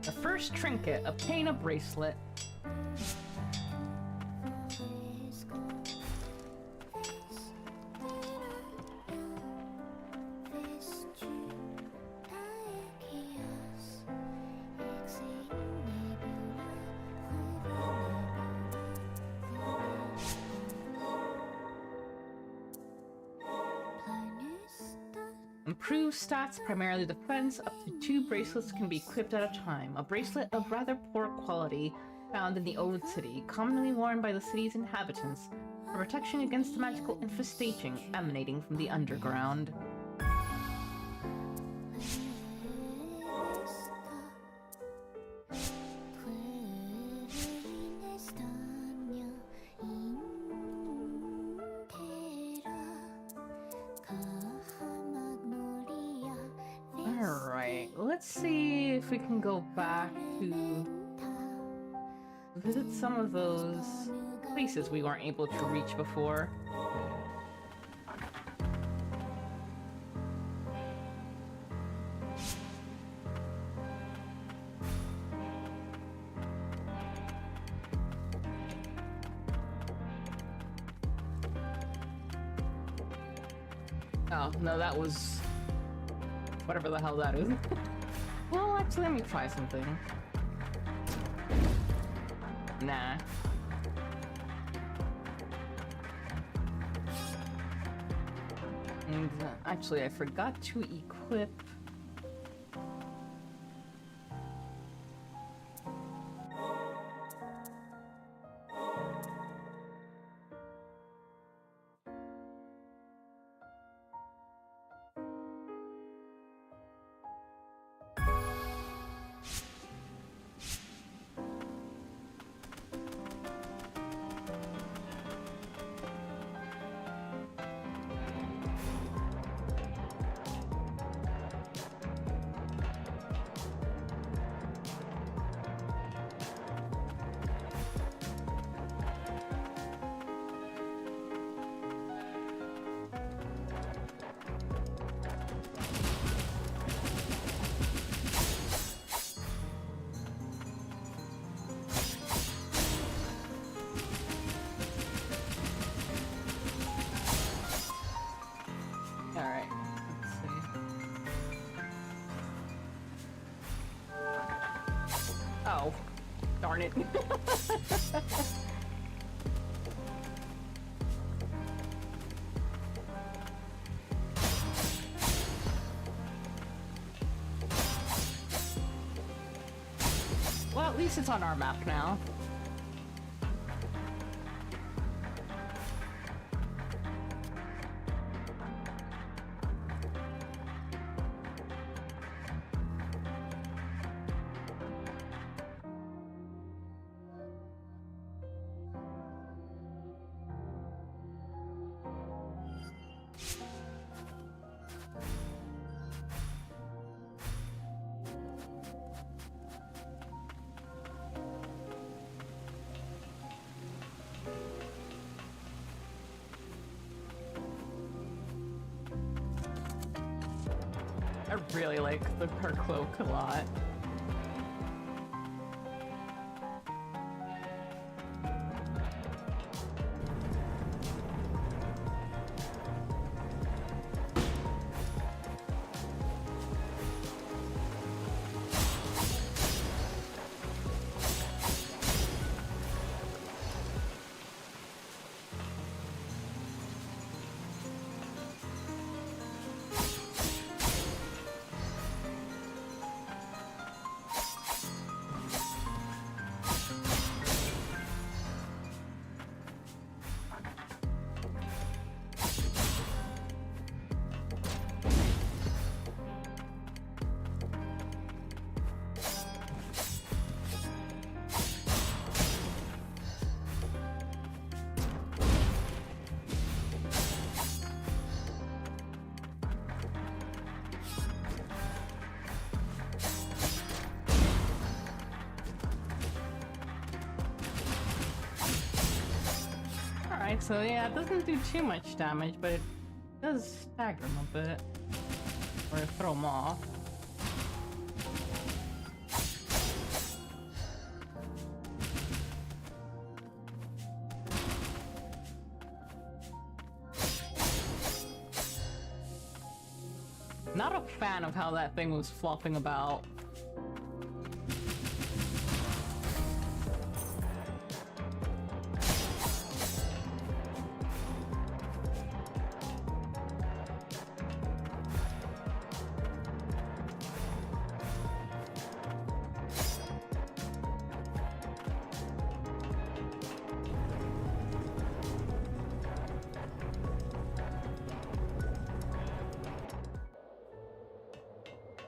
The first trinket, obtain a bracelet. Improve stats, primarily defense. Up to 2 bracelets can be equipped at a time. A bracelet of rather poor quality, found in the Old City, commonly worn by the city's inhabitants, for protection against the magical infestation emanating from the underground. Alright, let's see if we can go back to visit some of those places we weren't able to reach before. Oh, no, that was whatever the hell that is. Well, actually, let me try something. Nah. And actually, I forgot to equip. Alright, let's see. Oh, darn it. Well, at least it's on our map now. I really like her cloak a lot. Alright, so yeah, it doesn't do too much damage, but it does stagger him a bit. Or throw him off. Not a fan of how that thing was flopping about.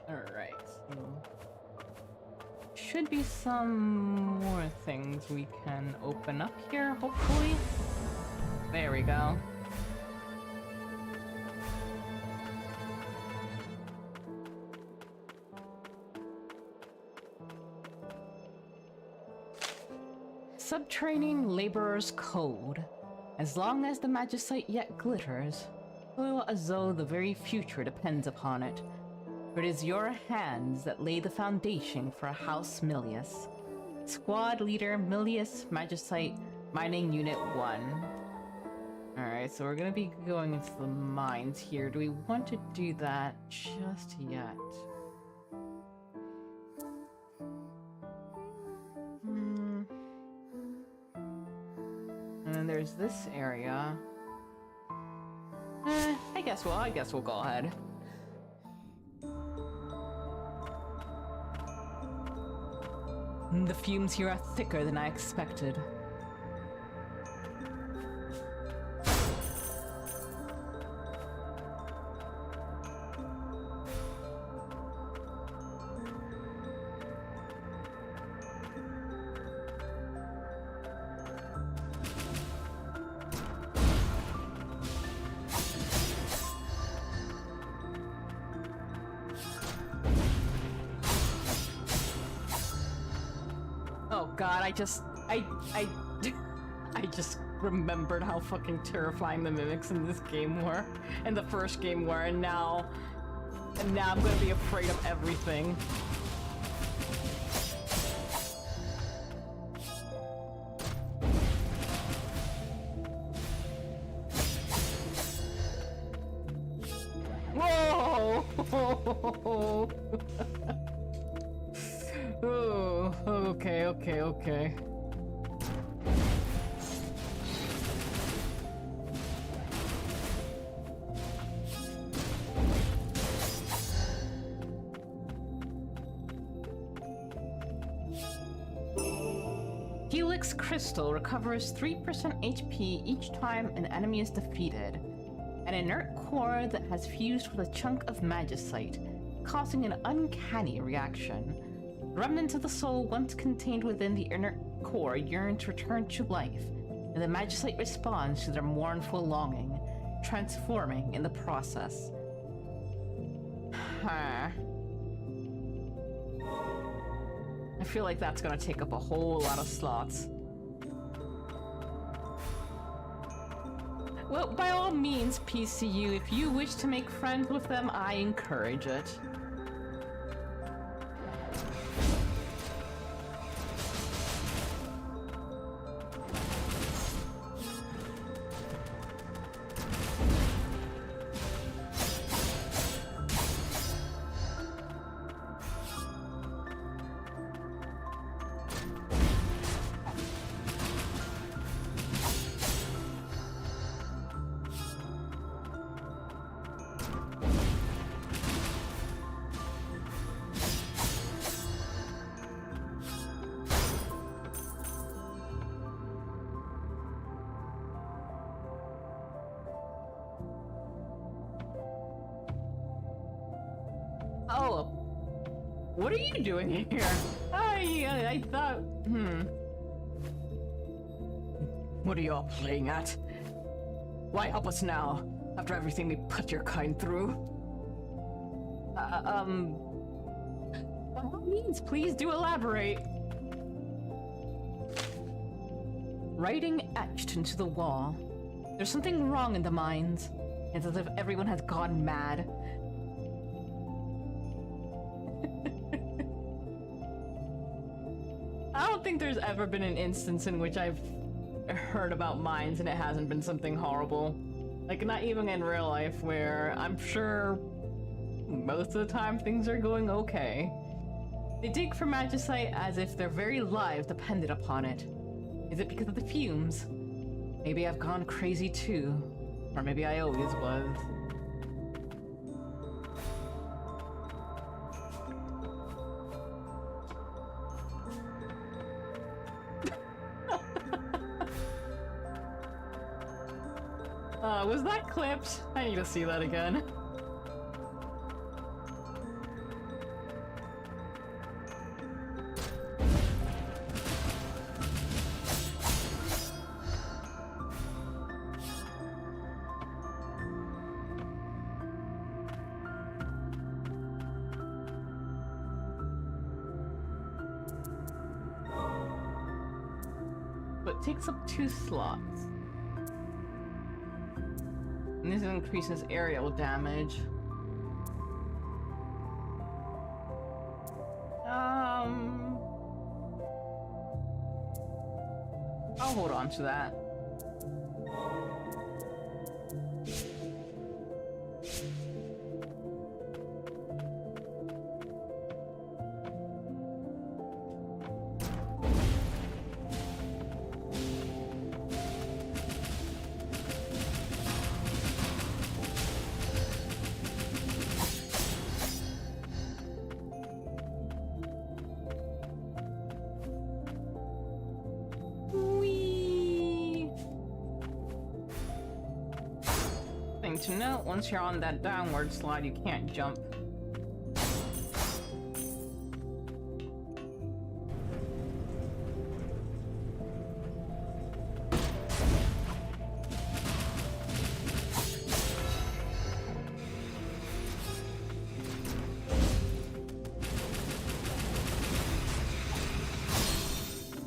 Alright, so should be some more things we can open up here, hopefully. There we go. Subterranean Laborer's Code. As long as the magicite yet glitters, toil as though the very future depends upon it. For it is your hands that lay the foundation for House Milius. Squad Leader Milius Magicite, Mining Unit 1. Alright, so we're gonna be going into the mines here. Do we want to do that just yet? And then there's this area. I guess we'll go ahead. The fumes here are thicker than I expected. God, I just remembered how fucking terrifying the mimics in this game were, and the first game were, and now I'm gonna be afraid of everything. Whoa! Oh, okay. Helix Crystal recovers 3% HP each time an enemy is defeated. An inert core that has fused with a chunk of magicite, causing an uncanny reaction. Remnants of the soul once contained within the inert core yearn to return to life, and the magicite responds to their mournful longing, transforming in the process. I feel like that's gonna take up a whole lot of slots. Well, by all means, PCU, if you wish to make friends with them, I encourage it. Oh, what are you doing here? I thought, What are you all playing at? Why help us now, after everything we put your kind through? By all means, please do elaborate. Writing etched into the wall. There's something wrong in the mines. It's as if everyone has gone mad. I don't think there's ever been an instance in which I've heard about mines and it hasn't been something horrible. Like, not even in real life, where I'm sure most of the time things are going okay. They dig for magicite as if their very lives depended upon it. Is it because of the fumes? Maybe I've gone crazy too. Or maybe I always was. Was that clipped? I need to see that again. But it takes up 2 slots. And this increases aerial damage. I'll hold on to that. to note, once you're on that downward slide, you can't jump.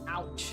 Ouch.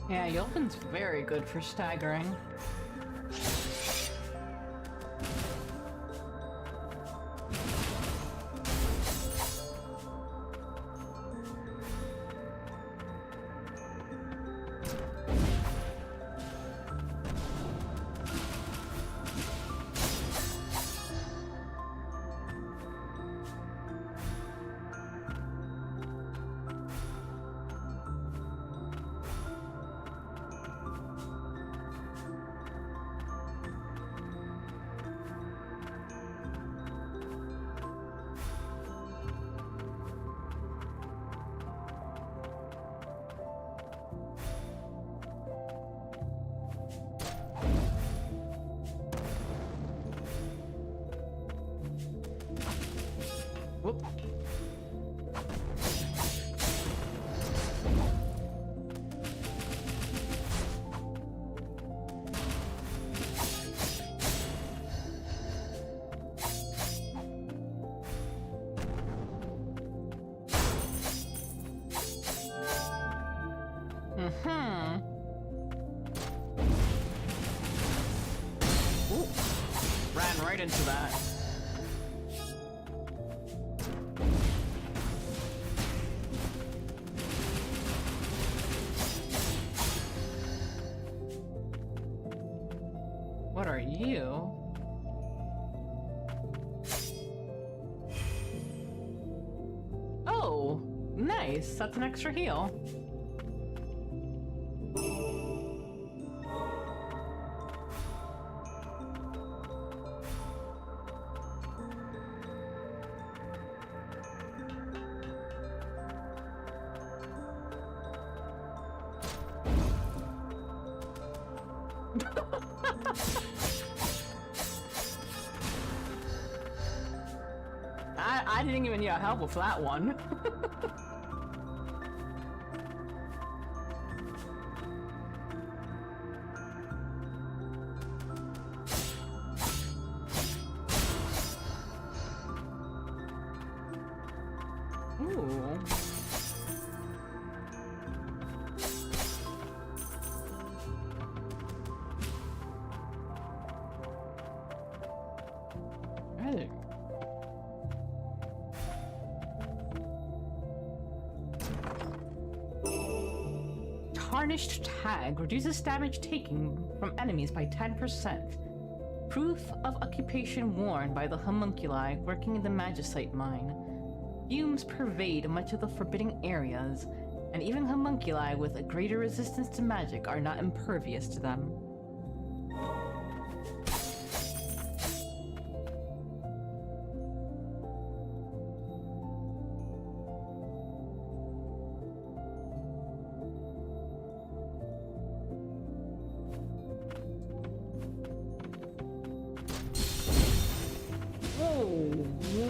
Yeah, Yolvan's very good for staggering. Whoop. Ooh. Ran right into that. What are you? Oh, nice. That's an extra heal. I didn't even need help with that one. Ooh. Right. Tarnished tag reduces damage taken from enemies by 10%. Proof of occupation worn by the homunculi working in the magicite mine. Fumes pervade much of the forbidden areas, and even homunculi with a greater resistance to magic are not impervious to them.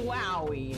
Wowie.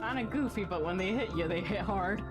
Kinda goofy, but when they hit you, they hit hard.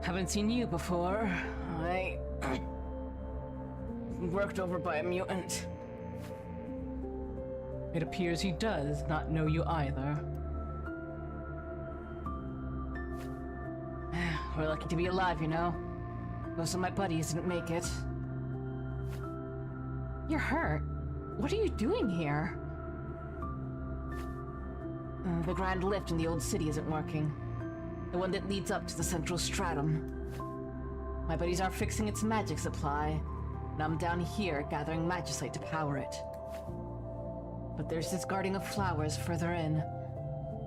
Haven't seen you before. I worked over by a mutant. It appears he does not know you either. We're lucky to be alive, you know. Most of my buddies didn't make it. You're hurt. What are you doing here? The grand lift in the old city isn't working. The one that leads up to the central stratum. My buddies are fixing its magic supply, and I'm down here gathering magicite to power it. But there's this garden of flowers further in.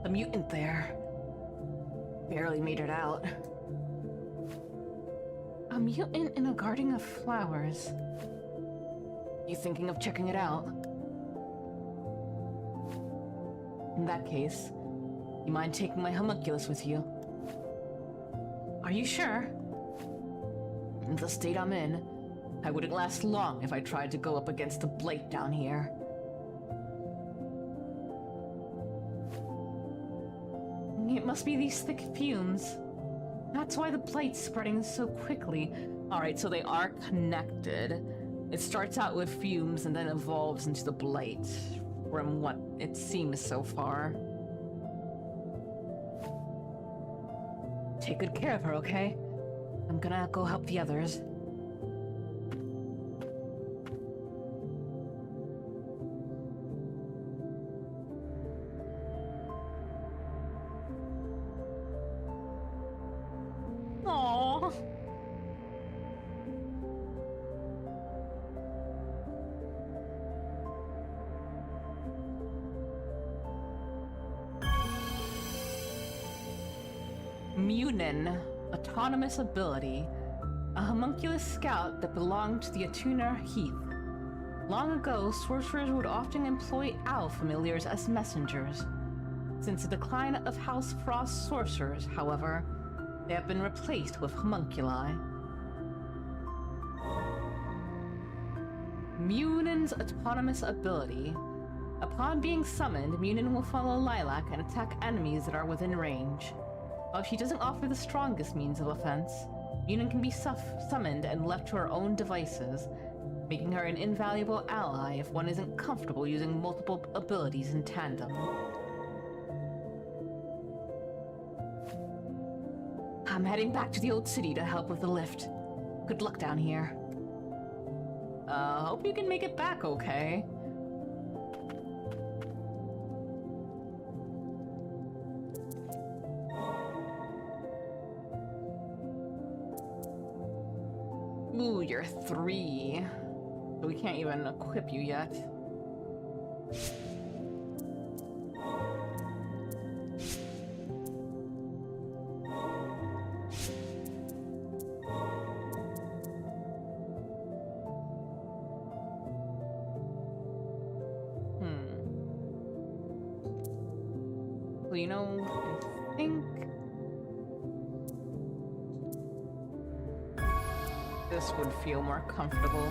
The mutant there. Barely made it out. A mutant in a garden of flowers. You thinking of checking it out? In that case, you mind taking my homunculus with you? Are you sure? In the state I'm in, I wouldn't last long if I tried to go up against the blight down here. It must be these thick fumes. That's why the blight's spreading so quickly. Alright, so they are connected. It starts out with fumes and then evolves into the blight, from what it seems so far. Take good care of her, okay? I'm gonna go help the others. Aww. Munin, autonomous ability. a homunculus scout that belonged to the Attuner Heath. Long ago, sorcerers would often employ owl familiars as messengers. Since the decline of House Frost sorcerers, however, they have been replaced with homunculi. Munan's autonomous ability. Upon being summoned, Munan will follow Lilac and attack enemies that are within range. While she doesn't offer the strongest means of offense, Munan can be summoned and left to her own devices, making her an invaluable ally if one isn't comfortable using multiple abilities in tandem. I'm heading back to the old city to help with the lift. Good luck down here. Hope you can make it back okay. Ooh, you're 3. So we can't even equip you yet. Well, you know, I think this would feel more comfortable.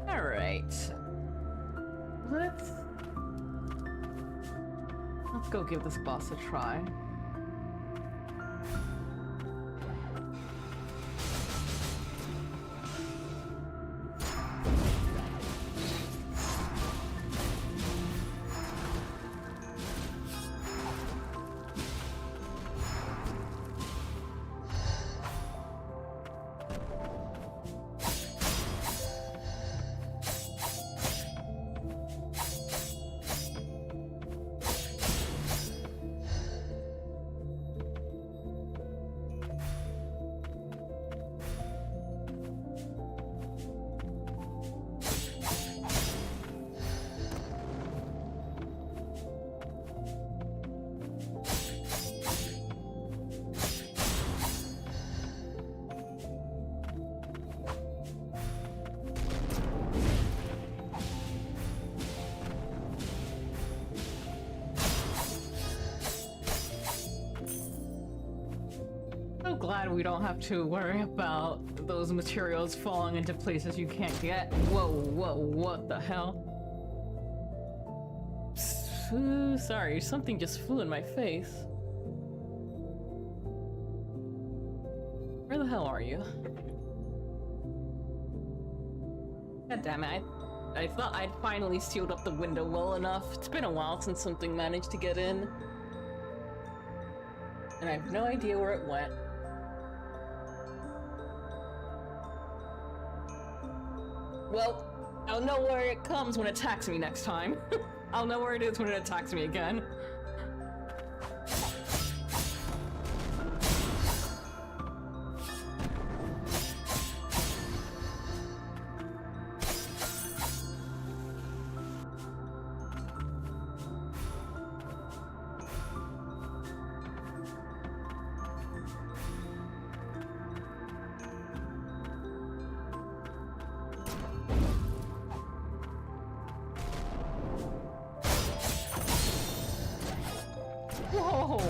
All right. Let's go give this boss a try. Glad we don't have to worry about those materials falling into places you can't get. Whoa, what the hell? Sorry, something just flew in my face. Where the hell are you? God damn it, I thought I'd finally sealed up the window well enough. It's been a while since something managed to get in. And I have no idea where it went. Well, I'll know where it comes when it attacks me next time. I'll know where it is when it attacks me again. Whoa!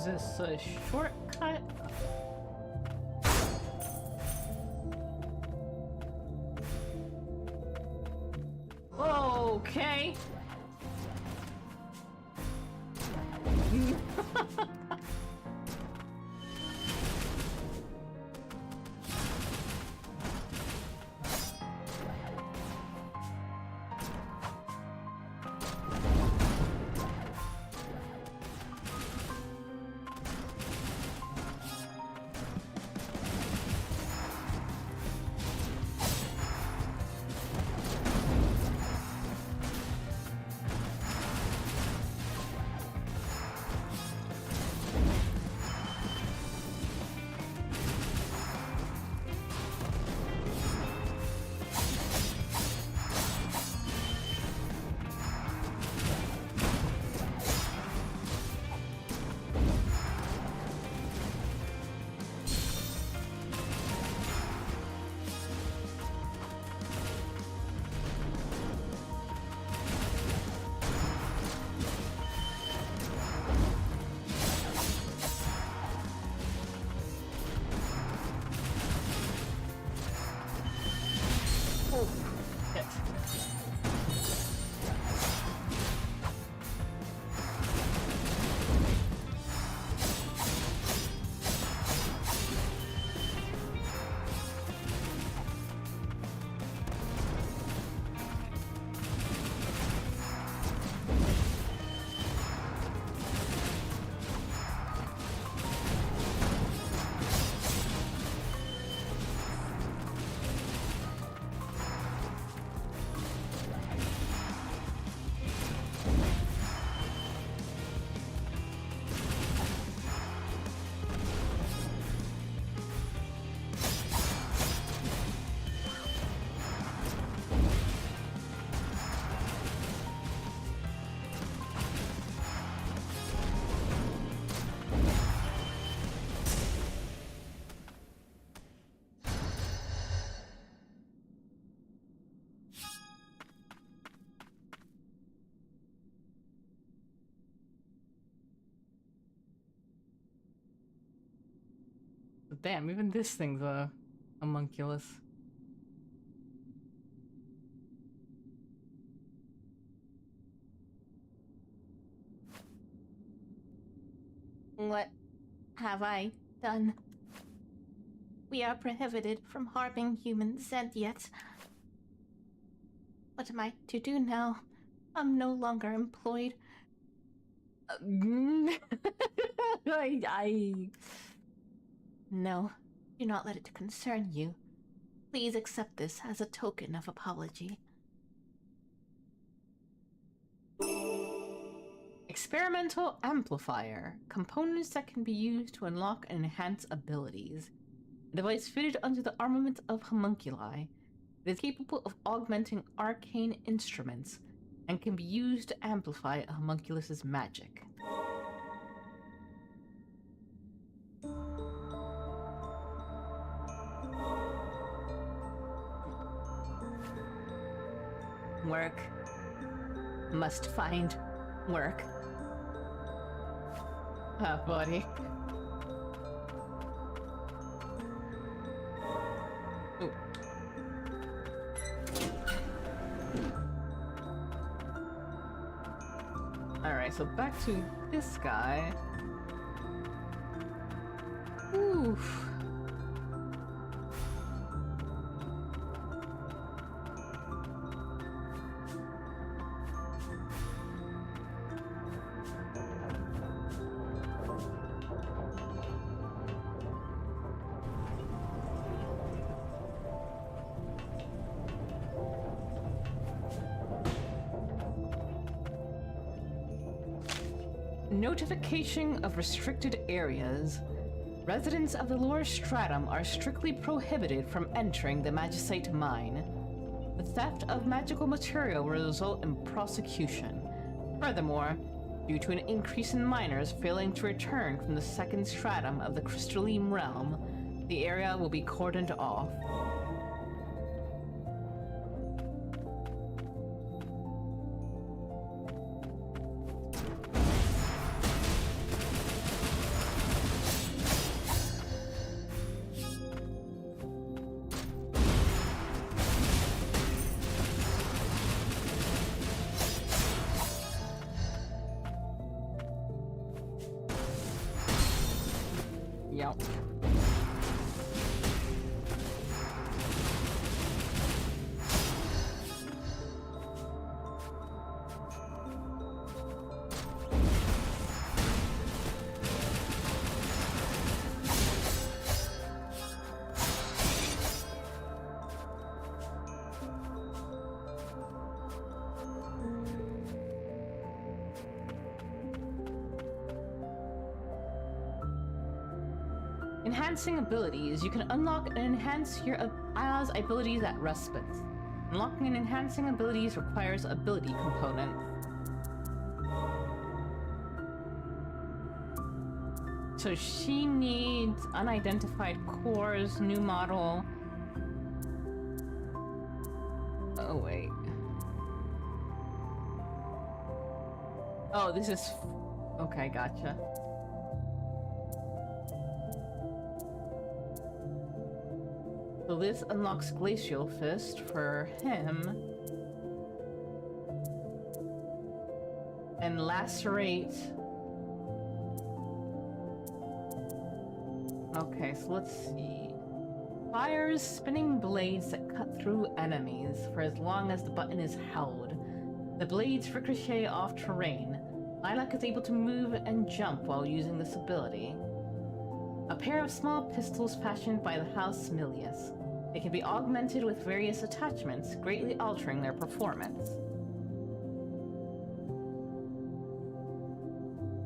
Is this a shortcut? Okay. Damn, even this thing's a homunculus. What have I done? We are prohibited from harming humans, and yet... What am I to do now? I'm no longer employed. No, do not let it concern you. Please accept this as a token of apology. Experimental amplifier. Components that can be used to unlock and enhance abilities. A device fitted under the armament of homunculi. It is capable of augmenting arcane instruments and can be used to amplify a homunculus's magic. Work. Must find work. Ah, buddy. Ooh. Alright, so back to this guy. Oof. Notification of restricted areas. Residents of the lower stratum are strictly prohibited from entering the magicite mine. The theft of magical material will result in prosecution. Furthermore, due to an increase in miners failing to return from the second stratum of the crystalline realm, the area will be cordoned off. out. Enhancing abilities. You can unlock and enhance your allies' abilities at respite. Unlocking and enhancing abilities requires ability component. So she needs unidentified cores, new model. Oh, wait. Oh, this is... Okay, gotcha. So this unlocks Glacial Fist for him. And Lacerate. Okay, so let's see. Fires spinning blades that cut through enemies for as long as the button is held. The blades ricochet off terrain. Lilac is able to move and jump while using this ability. A pair of small pistols fashioned by the House Milius. They can be augmented with various attachments, greatly altering their performance.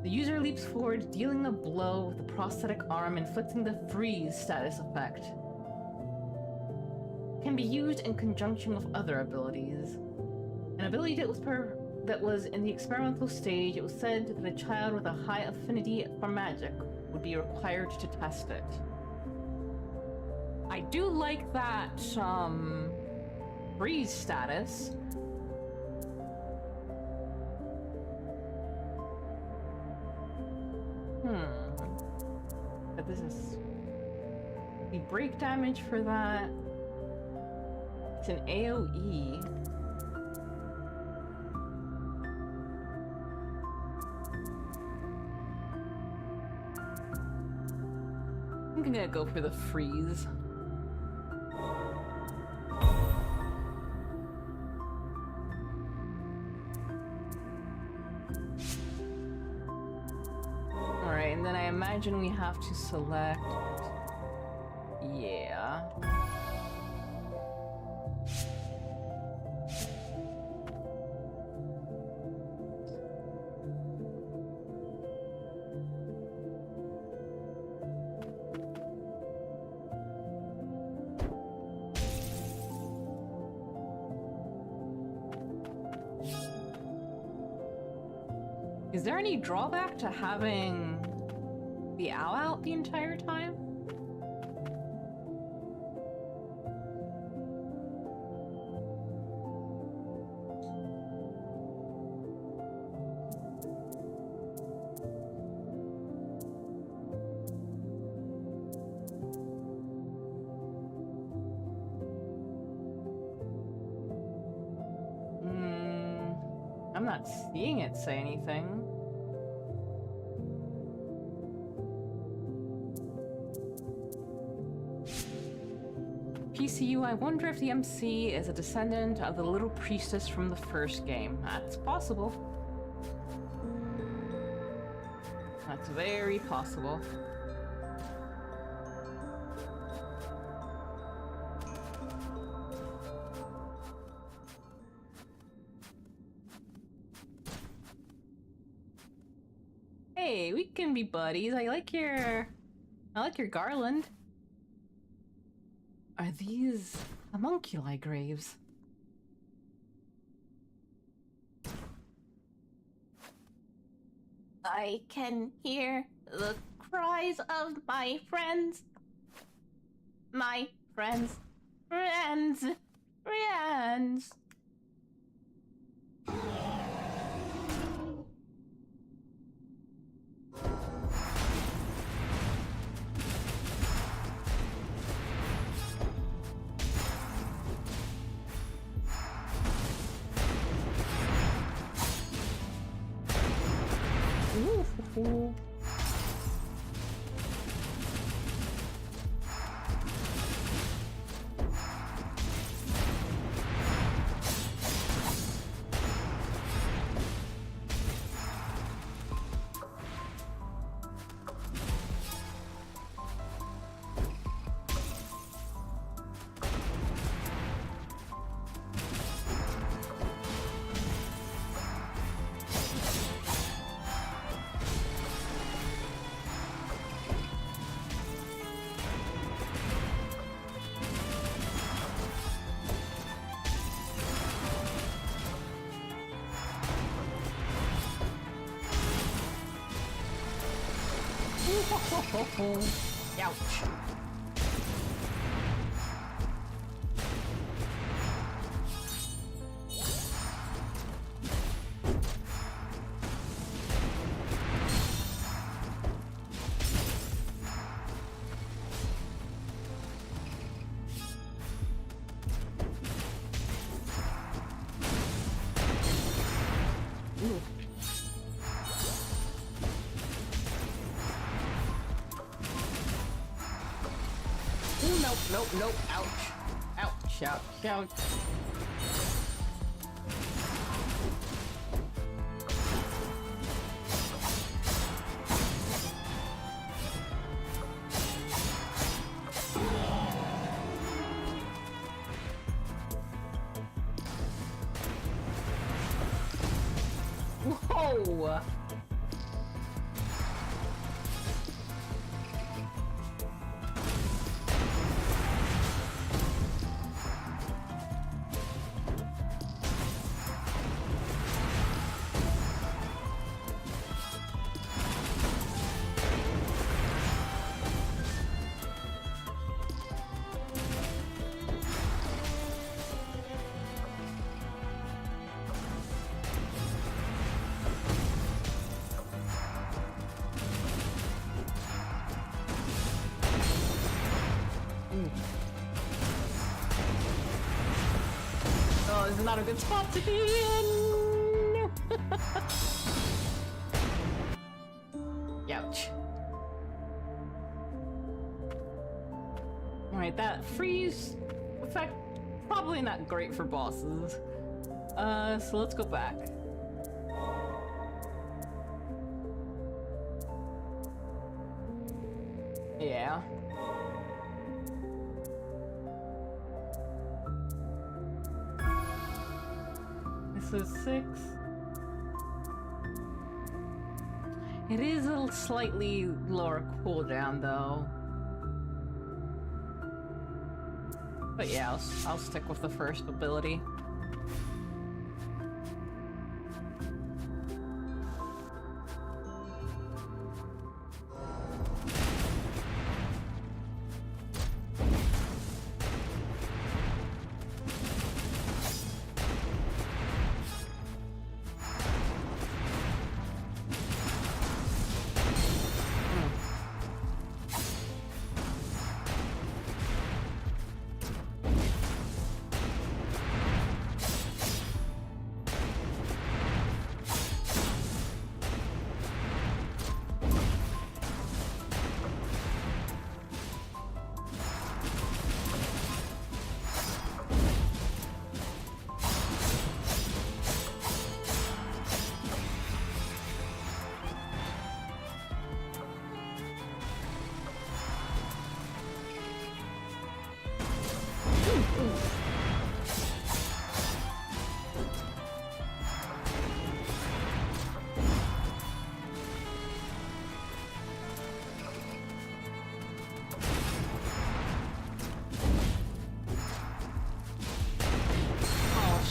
The user leaps forward, dealing a blow with the prosthetic arm, inflicting the freeze status effect. Can be used in conjunction with other abilities. An ability that was in the experimental stage, it was said that a child with a high affinity for magic would be required to test it. I do like that, freeze status. But this is... The break damage for that... It's an AoE. I'm gonna go for the freeze. Alright, and then I imagine we have to select... Yeah. Is there any drawback to having the owl out the entire time? I'm not seeing it say anything. PCU, I wonder if the MC is a descendant of the little priestess from the first game. That's possible. That's very possible. Hey, we can be buddies. I like your garland. Are these homunculi graves? I can hear the cries of my friends. My friends. Friends. Friends. Ouch. Nope, ouch. Ouch, ouch, ouch. Whoa! Oh, this is not a good spot to be in! Ouch. Alright, that freeze effect, probably not great for bosses. So let's go back. Yeah. This is 6. It is a slightly lower cooldown though. But yeah, I'll stick with the first ability.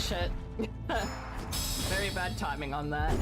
Shit. Very bad timing on that.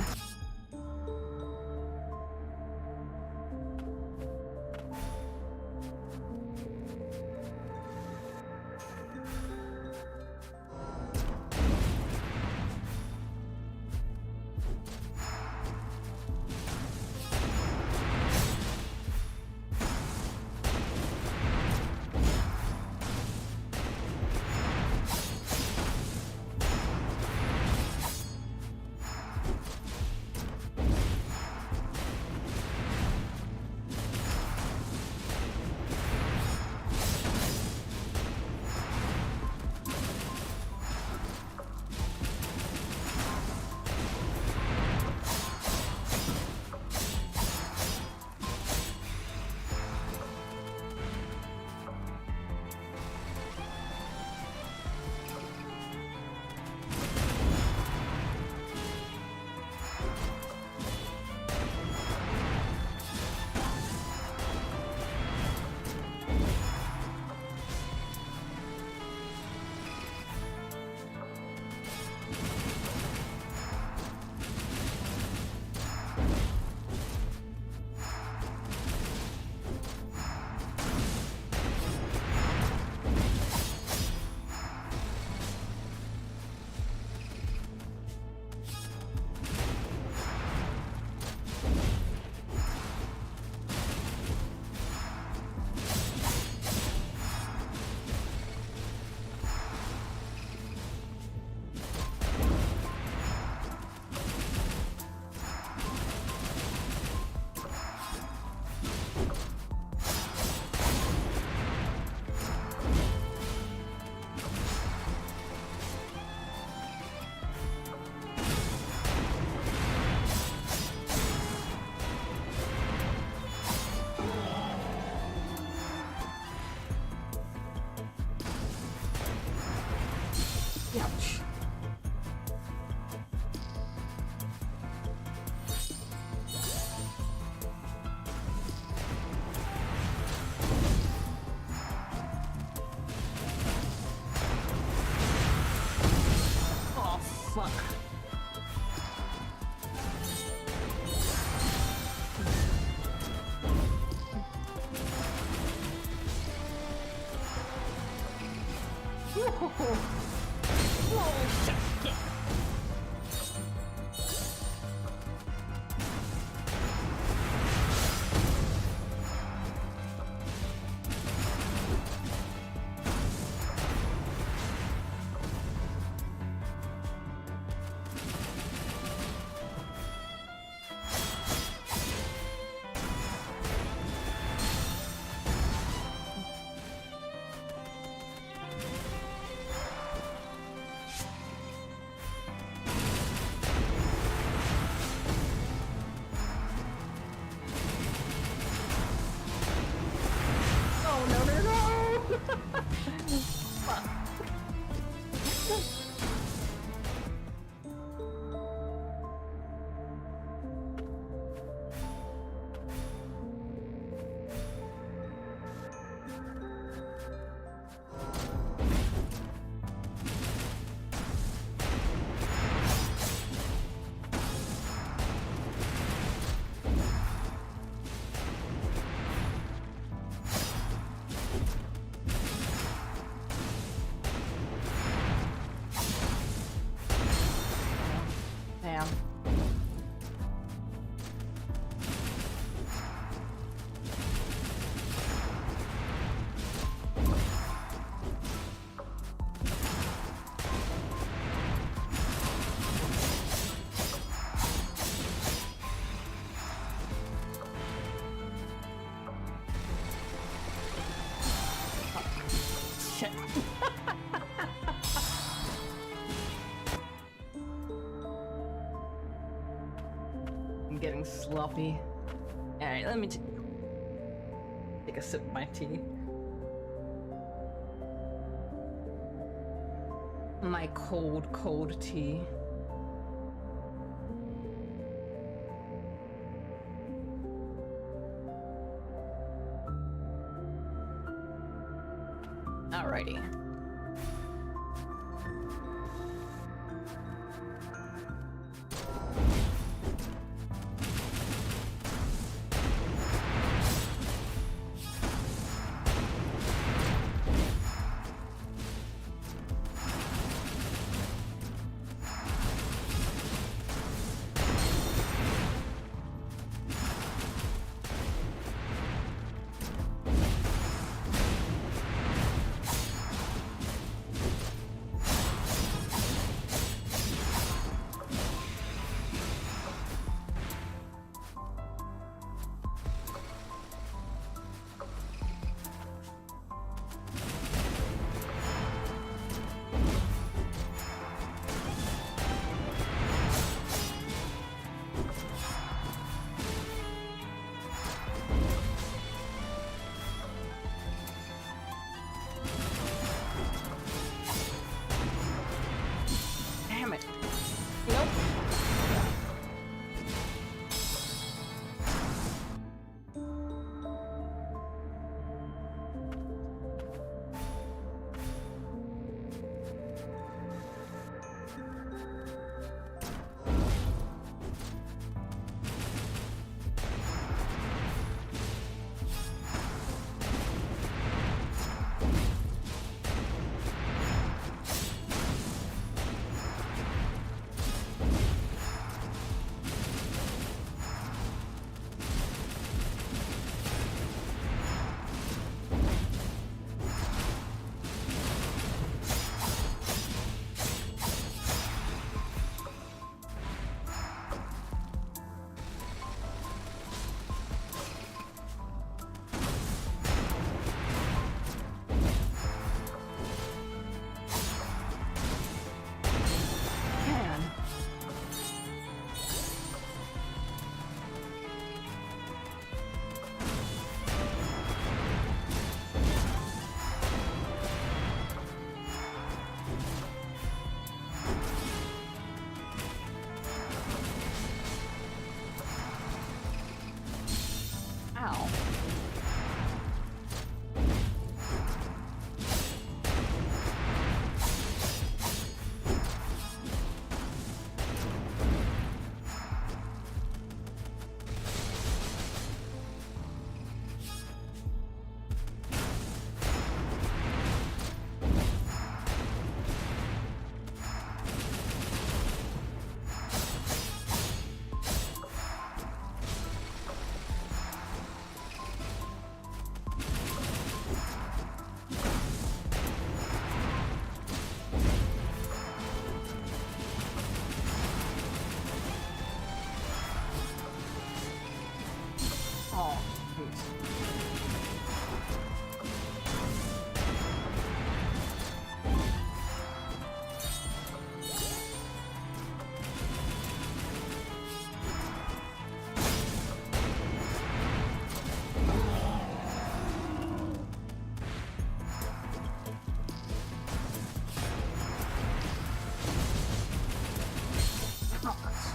Ouch. Oh, fuck. Oh, no, no, no! Fuck. Damn. Shit. I'm getting sloppy. Alright, let me take a sip of my tea. My cold, cold tea. Alrighty.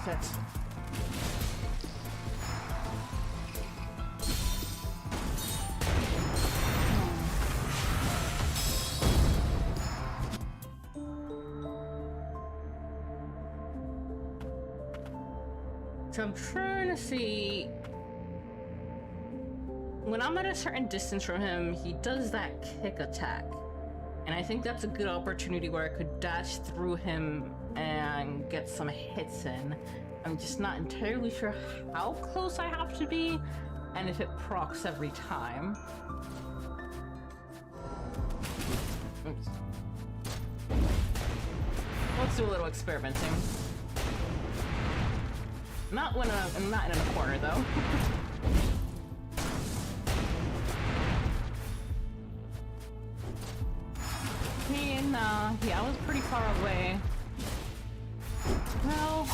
worth it. So I'm trying to see... When I'm at a certain distance from him, he does that kick attack. And I think that's a good opportunity where I could dash through him and get some hits in. I'm just not entirely sure how close I have to be, and if it procs every time. Oops. Let's do a little experimenting. Not in a corner though. Yeah, I was pretty far away. Well...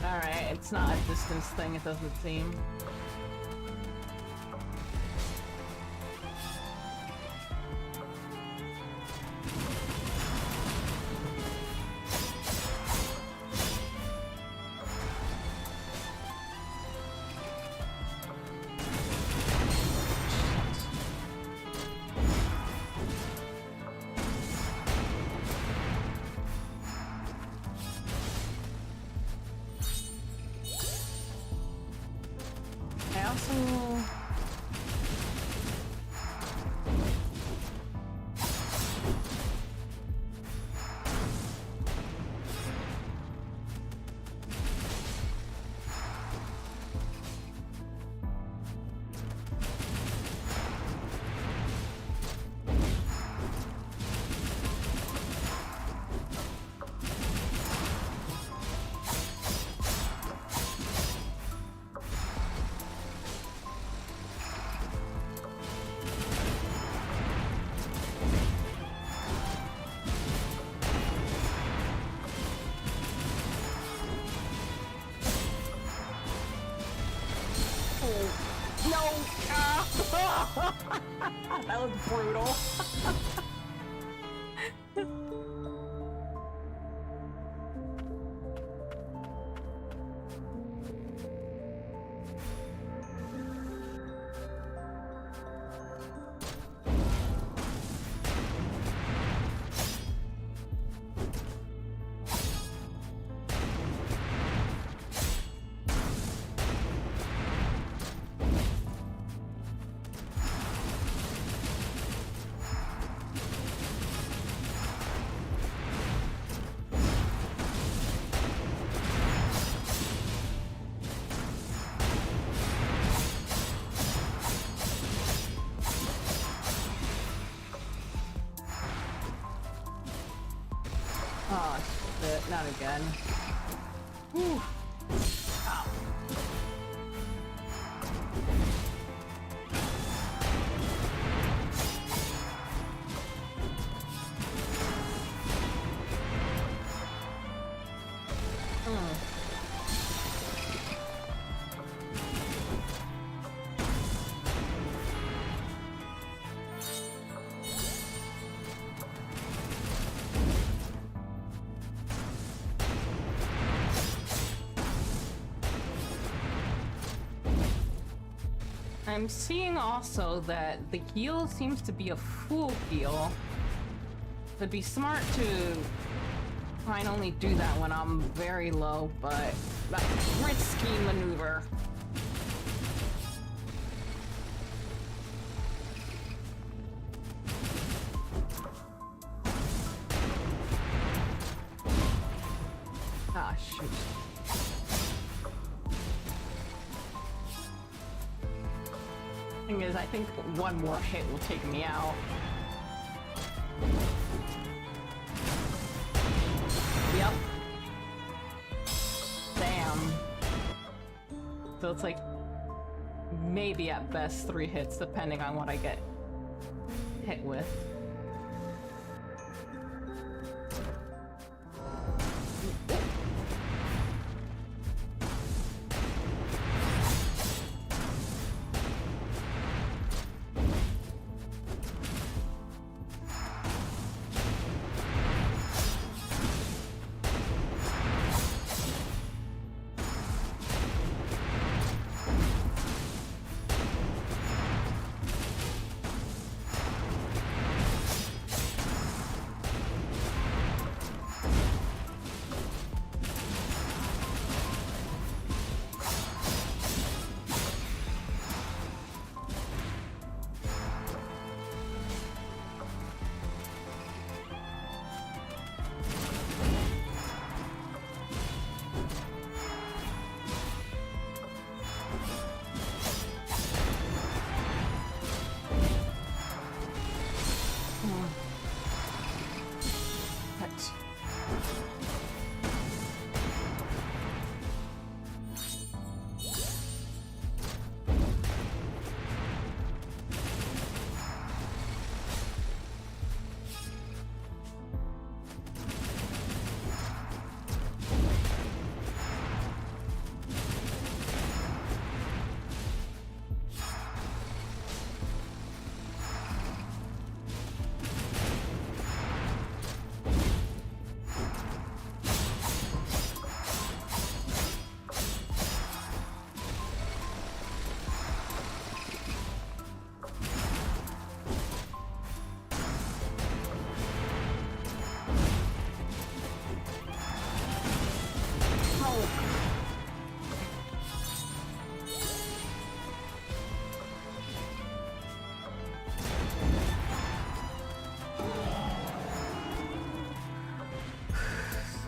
Alright, it's not a distance thing, it doesn't seem. That was brutal. Oh, shit, not again. Whew. Ow. I'm seeing also that the heal seems to be a full heal. It'd be smart to try and only do that when I'm very low, but that's a risky maneuver. Ah, shoot. Thing is, I think one more hit will take me out. Yep. Damn. So it's like maybe at best 3 hits, depending on what I get hit with.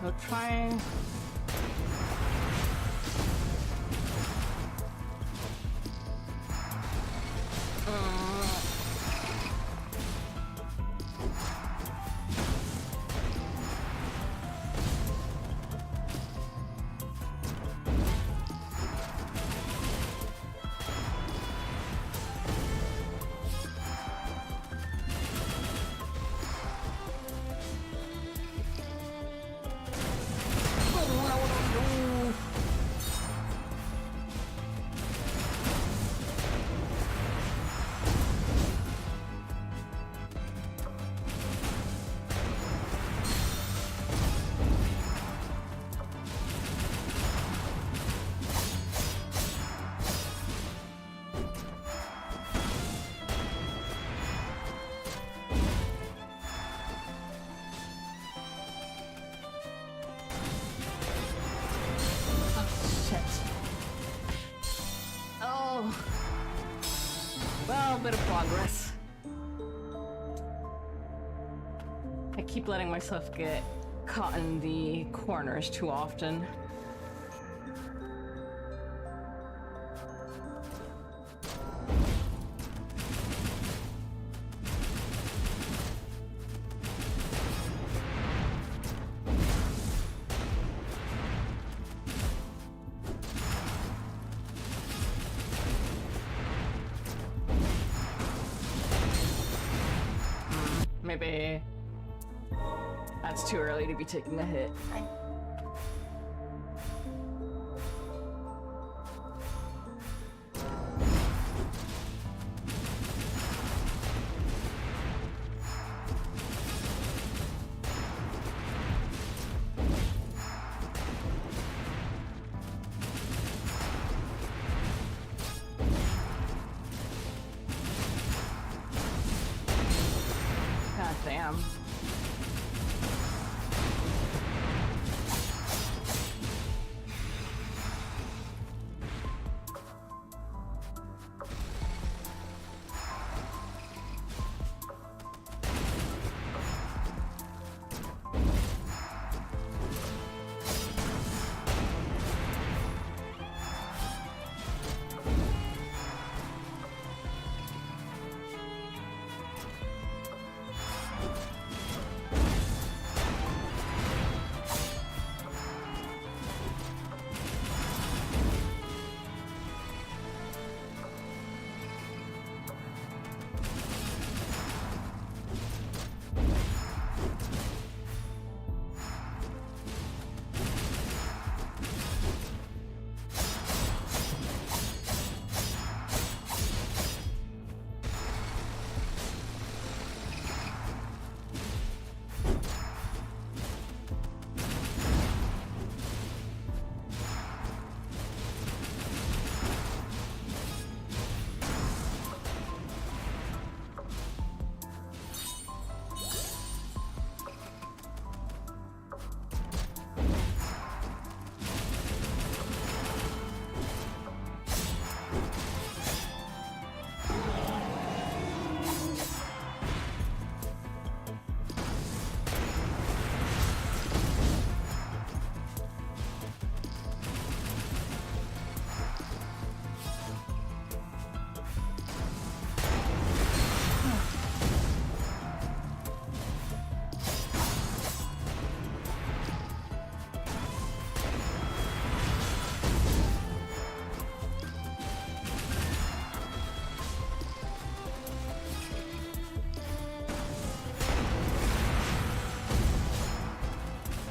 So try. Bit of progress. I keep letting myself get caught in the corners too often. Maybe that's too early to be taking a hit. Damn.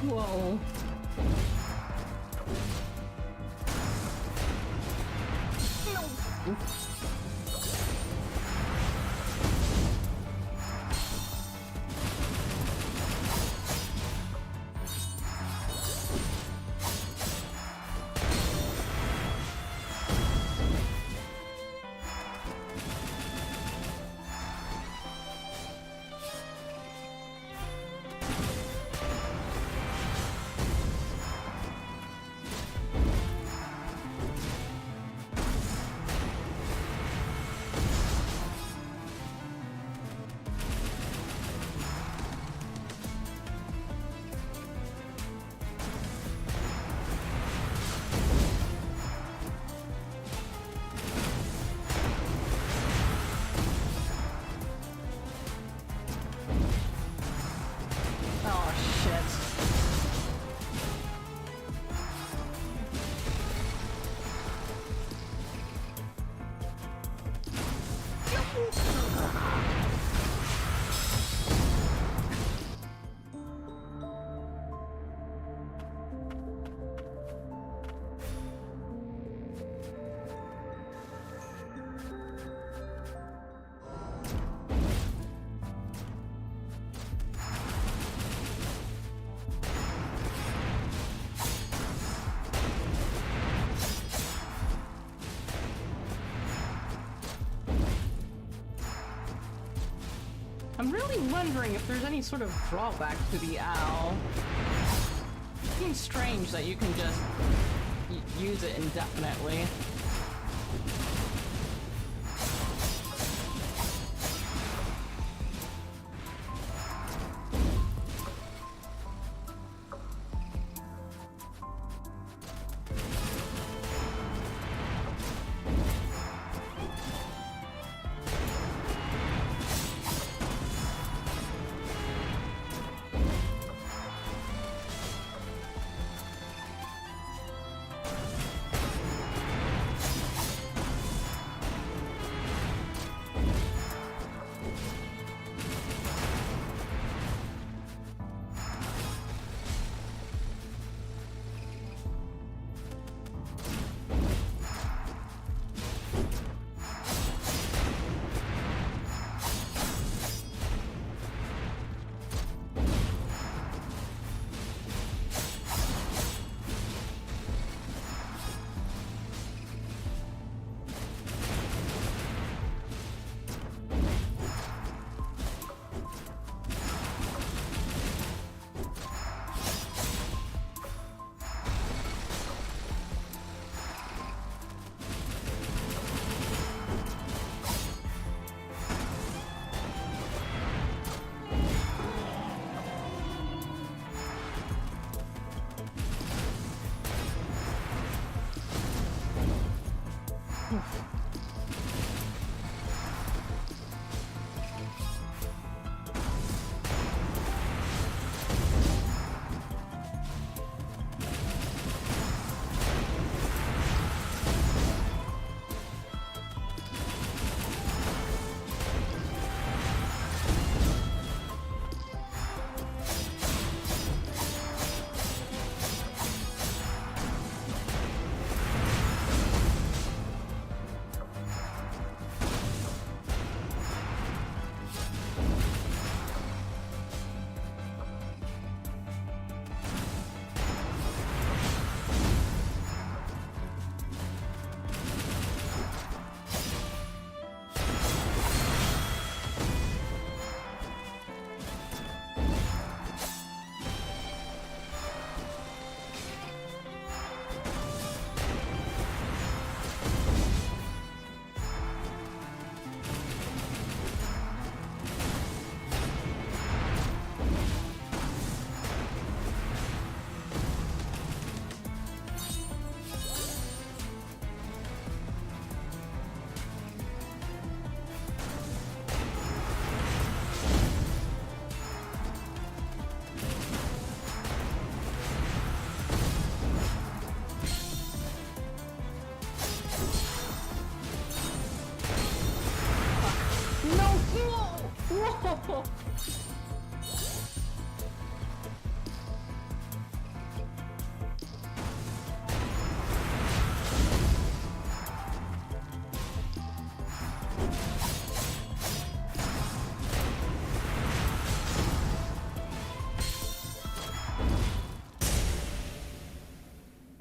Whoa. No. I'm really wondering if there's any sort of drawback to the owl. It seems strange that you can just use it indefinitely. Whoa!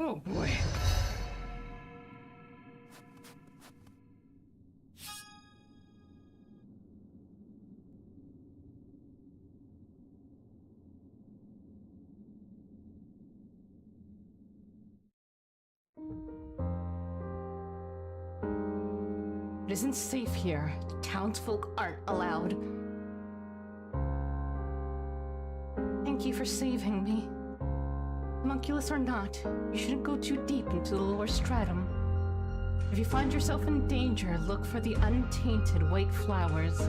Oh boy. It isn't safe here. The townsfolk aren't allowed. Thank you for saving me. Homunculus or not, you shouldn't go too deep into the lower stratum. If you find yourself in danger, look for the untainted white flowers.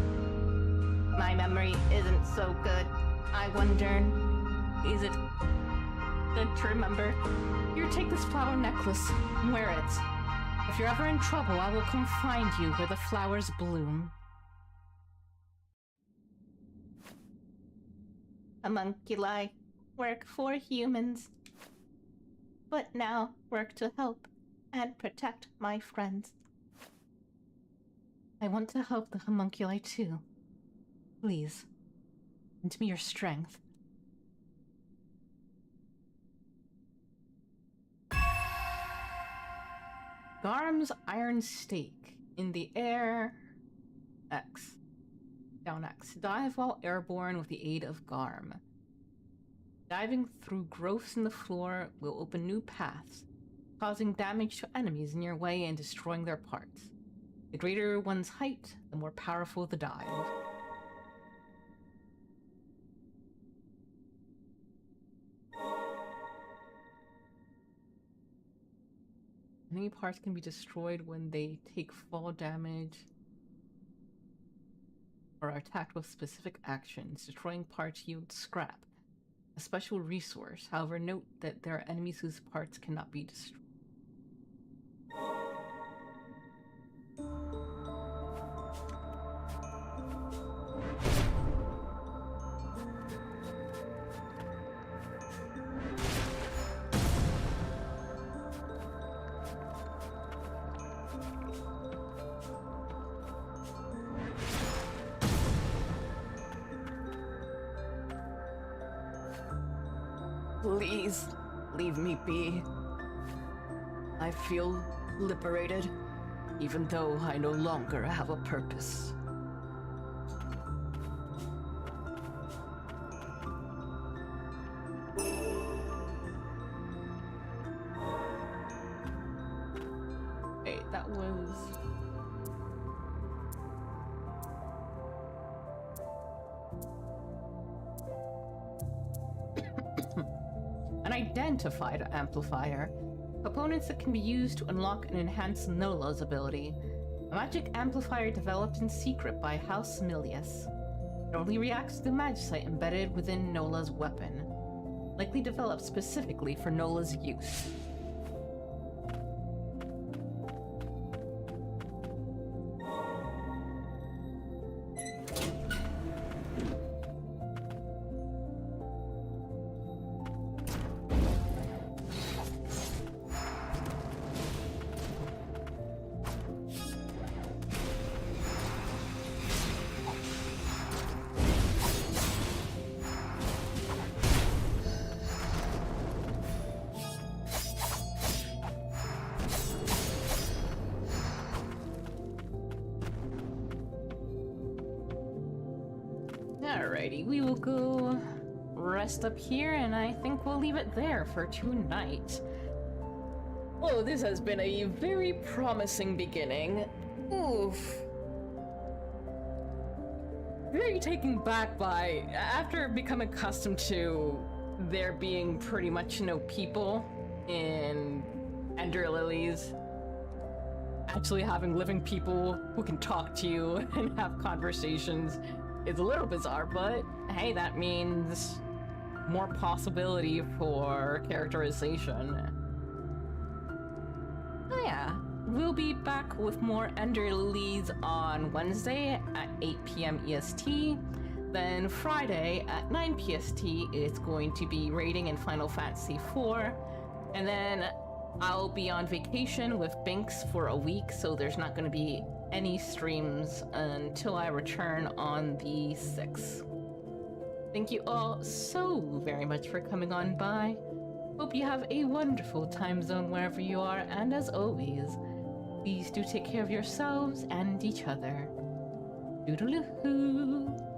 My memory isn't so good. I wonder, is it good to remember? Here, take this flower necklace and wear it. If you're ever in trouble, I will come find you where the flowers bloom. Homunculi work for humans, but now work to help and protect my friends. I want to help the homunculi too. Please, lend me your strength. Garm's iron stake in the air. X. Down X. Dive while airborne with the aid of Garm. Diving through growths in the floor will open new paths, causing damage to enemies in your way and destroying their parts. The greater one's height, the more powerful the dive. Enemy parts can be destroyed when they take fall damage or are attacked with specific actions. Destroying parts yields scrap, a special resource. However, note that there are enemies whose parts cannot be destroyed. Please, leave me be. I feel liberated, even though I no longer have a purpose. Wait, that was... an identified amplifier. Components that can be used to unlock and enhance Nola's ability. A magic amplifier developed in secret by House Milius. It only reacts to the magicite embedded within Nola's weapon. Likely developed specifically for Nola's use. Alrighty, we will go rest up here, and I think we'll leave it there for tonight. Oh, this has been a very promising beginning. Oof. Very taken back by, after becoming accustomed to there being pretty much no people in Ender Lilies, actually having living people who can talk to you and have conversations. It's a little bizarre, but hey, that means more possibility for characterization. Oh yeah, we'll be back with more Ender Lilies on Wednesday at 8 p.m. EST. Then Friday at 9 PST, it's going to be raiding in Final Fantasy IV. And then I'll be on vacation with Binks for a week, so there's not going to be any streams until I return on the 6th. Thank you all so very much for coming on by. Hope you have a wonderful time zone wherever you are, and as always, please do take care of yourselves and each other. Doodaloo-hoo!